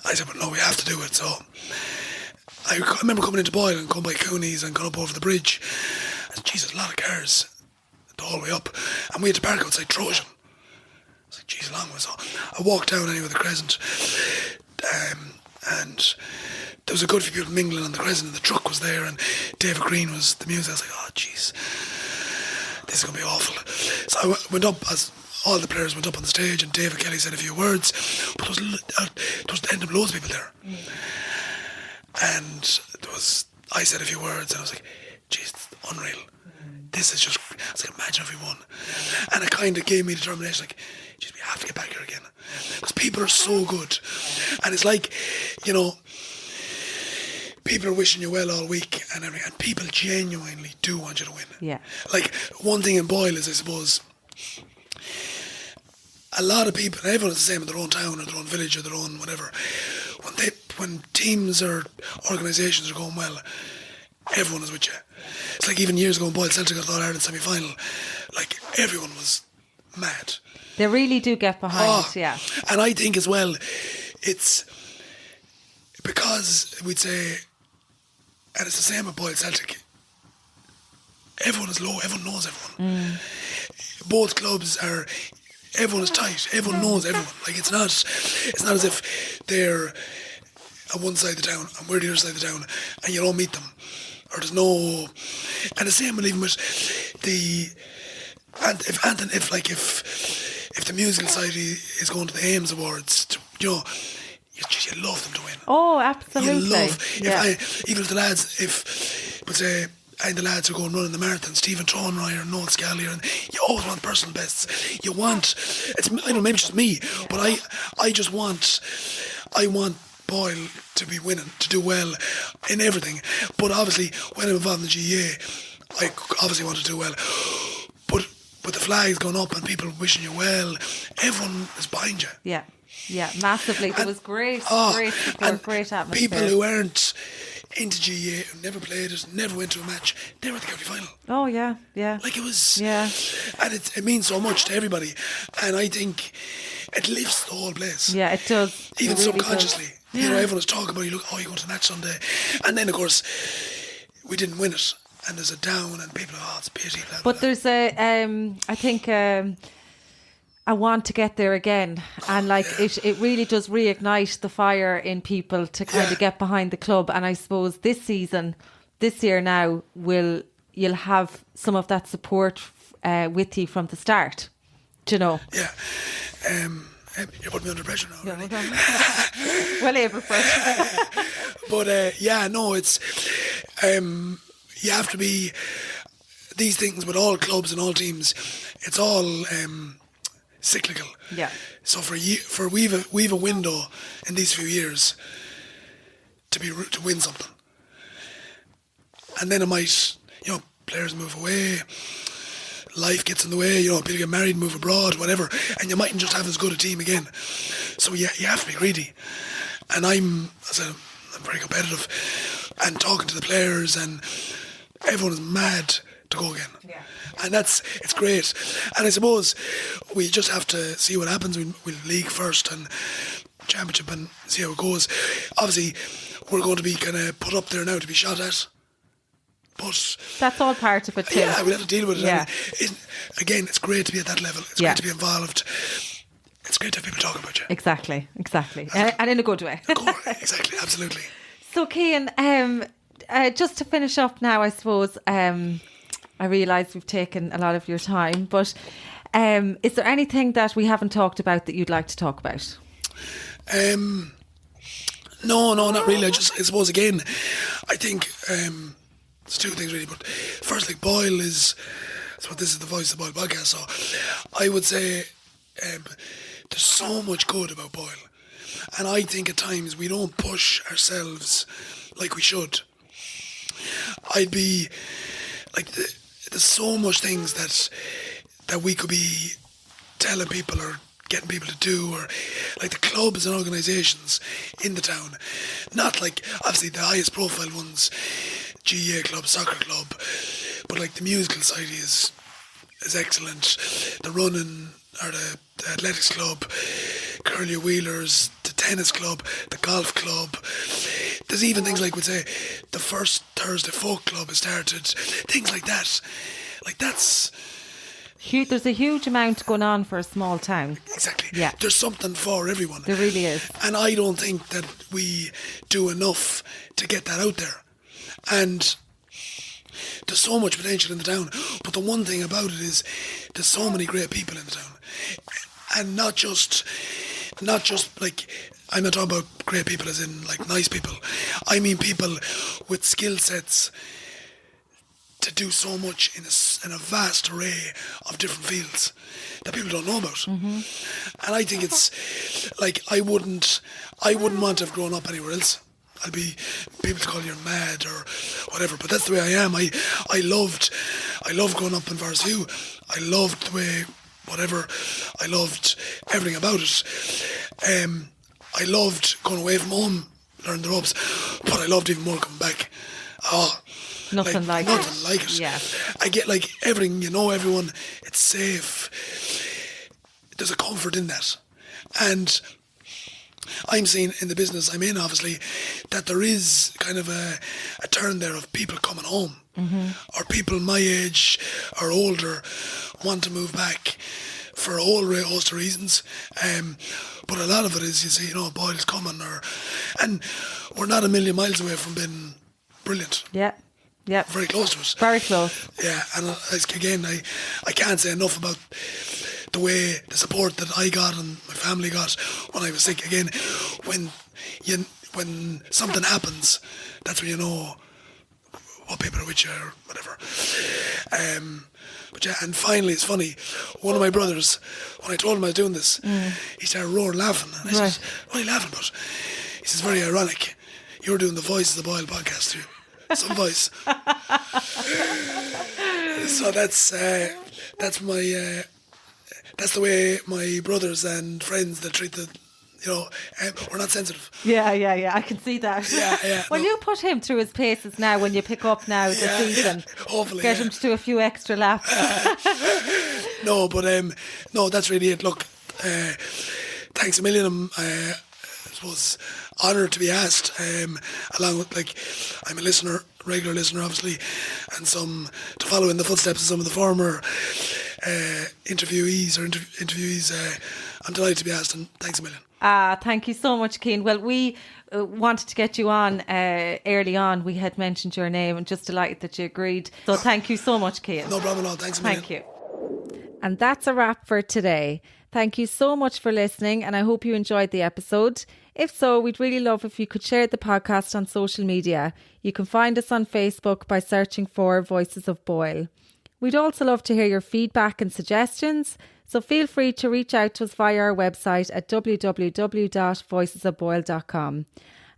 I said, but no, we have to do it. So I remember coming into Boyle and going by Cooney's and going up over the bridge. And Jesus, a lot of cars the whole way up. And we had to park outside Trojan. I was like, geez, long way. So I walked down anyway the Crescent. And there was a good few people mingling on the Crescent, and the truck was there, and David Green was the music. I was like, oh, jeez, this is going to be awful. So I went up, as all the players went up on the stage, and David Kelly said a few words, but there was ended up loads of people there. And I said a few words, and I was like, jeez, unreal. This is just, I was like, imagine if we won. And it kind of gave me determination, like, geez, we have to get back here again. Because people are so good. And it's like, you know, people are wishing you well all week and everything, and people genuinely do want you to win. Yeah. Like, one thing in Boyle is, I suppose, a lot of people, and everyone's the same in their own town or their own village or their own whatever, when teams or organisations are going well, everyone is with you. It's like even years ago when Boyle Celtic got the All-Ireland semi-final, like everyone was mad. They really do get behind, yeah. And I think as well, it's because we'd say, and it's the same with Boyle Celtic, everyone is low, everyone knows everyone. Both clubs are, everyone is tight, everyone knows everyone. Like it's not as if they're on one side of the town and we're the other side of the town and you don't meet them. Or there's no, and the same will even with if the musical society is going to the Ames Awards, you know, you love them to win. Oh, absolutely. You love, yeah. Even if the lads, but say, and the lads who go and run in the marathon, Stephen Tronroy or Noel Scallier, and you always want personal bests. You want, I don't know, maybe it's just me, but I want Boyle to be winning, to do well in everything. But obviously, when I'm involved in the GEA, I obviously want to do well. But with the flags going up and people wishing you well, everyone is behind you. Yeah, massively. There was great support, great atmosphere. People who aren't into GEA, who never played it, never went to a match, they were at the county final. Oh, yeah. Like it was, yeah. And it means so much to everybody. And I think it lifts the whole place. Yeah, it does. Even it really subconsciously. Does. You know, everyone's talking about, you look, oh, you're going to the match Sunday. And then, of course, we didn't win it. And there's a down and people are, oh, it's a pity. Blah, blah. But there's I think, I want to get there again. And like, it really does reignite the fire in people to kind of get behind the club. And I suppose this year now, you'll have some of that support with you from the start. Do you know? Yeah. You're putting me under pressure now. Really. Well able for it. But it's you have to be, these things with all clubs and all teams, it's all cyclical. Yeah. So we've a window in these few years to win something, and then it might, you know, players move away. Life gets in the way, you know, people get married, move abroad, whatever, and you mightn't just have as good a team again. So you have to be greedy. And I'm very competitive, and talking to the players, and everyone is mad to go again. Yeah. And it's great. And I suppose we just have to see what happens. We'll league first and championship and see how it goes. Obviously, we're going to be kind of put up there now to be shot at. But that's all part of it too. Yeah, we'll have to deal with it. Yeah. Again, it's great to be at that level. It's great to be involved. it's great to have people talk about you. Exactly. And in a good way. Exactly, absolutely. So, Cian, just to finish up now, I suppose, I realise we've taken a lot of your time, but is there anything that we haven't talked about that you'd like to talk about? No, not really. I suppose, again, I think there's two things really. But first, like, Boyle is, so this is the Voice of Boyle podcast, so I would say there's so much good about Boyle. And I think at times we don't push ourselves like we should. I'd be, like, there's so much things that we could be telling people or getting people to do, or like the clubs and organisations in the town, not like obviously the highest profile ones, GA club, soccer club, but like the musical society is excellent, the running or the athletics club, curly wheelers, the tennis club, the golf club. There's even things like, we'd say, the first Thursday folk club has started, things like that. Like, that's... There's a huge amount going on for a small town. Exactly. Yeah. There's something for everyone. There really is. And I don't think that we do enough to get that out there. And there's so much potential in the town. But the one thing about it is there's so many great people in the town. And not just like, I'm not talking about great people as in like nice people. I mean people with skill sets to do so much in a vast array of different fields that people don't know about. Mm-hmm. And I think it's like, I wouldn't want to have grown up anywhere else. I'd be, people to call you mad or whatever, but that's the way I am. I loved growing up in Forest View. I loved the way, whatever, I loved everything about it. I loved going away from home, learning the ropes, but I loved even more coming back. Nothing like it. Yeah. I get like everything, everyone, it's safe. There's a comfort in that. And I'm seeing in the business I'm in, obviously, that there is kind of a turn there of people coming home. Mm-hmm. Or people my age or older want to move back for a whole host of reasons. But a lot of it is, you see, Boyle's coming, and we're not a million miles away from being brilliant. Yeah. Yeah. Very close to us. Very close. Yeah, and again, I can't say enough about the support that I got and my family got when I was sick. Again, when something happens, that's when you know what people are with you or whatever. But yeah, and finally, it's funny, one of my brothers, when I told him I was doing this, he started roaring laughing. And I said, what are you laughing about? He says, very ironic. You're doing the Voice of the Boyle podcast too. Some voice. So that's my that's the way my brothers and friends that treat we're not sensitive. Yeah. I can see that. Yeah. Well, you put him through his paces now when you pick up now the season. Hopefully, get him to do a few extra laps. No, but no, that's really it. Look, thanks a million. I was honoured to be asked, along with, like, I'm a listener, regular listener obviously, and to follow in the footsteps of some of the former interviewees. I'm delighted to be asked, and thanks a million. Thank you so much, Cian. Well, we wanted to get you on early on. We had mentioned your name, and just delighted that you agreed. So thank you so much, Cian. No problem at all. Thanks a million. Thank you. And that's a wrap for today. Thank you so much for listening, and I hope you enjoyed the episode. If so, we'd really love if you could share the podcast on social media. You can find us on Facebook by searching for Voices of Boyle. We'd also love to hear your feedback and suggestions, so feel free to reach out to us via our website at www.voicesofboyle.com.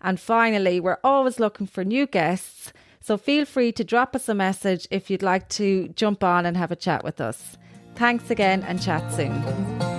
And finally, we're always looking for new guests, so feel free to drop us a message if you'd like to jump on and have a chat with us. Thanks again, and chat soon.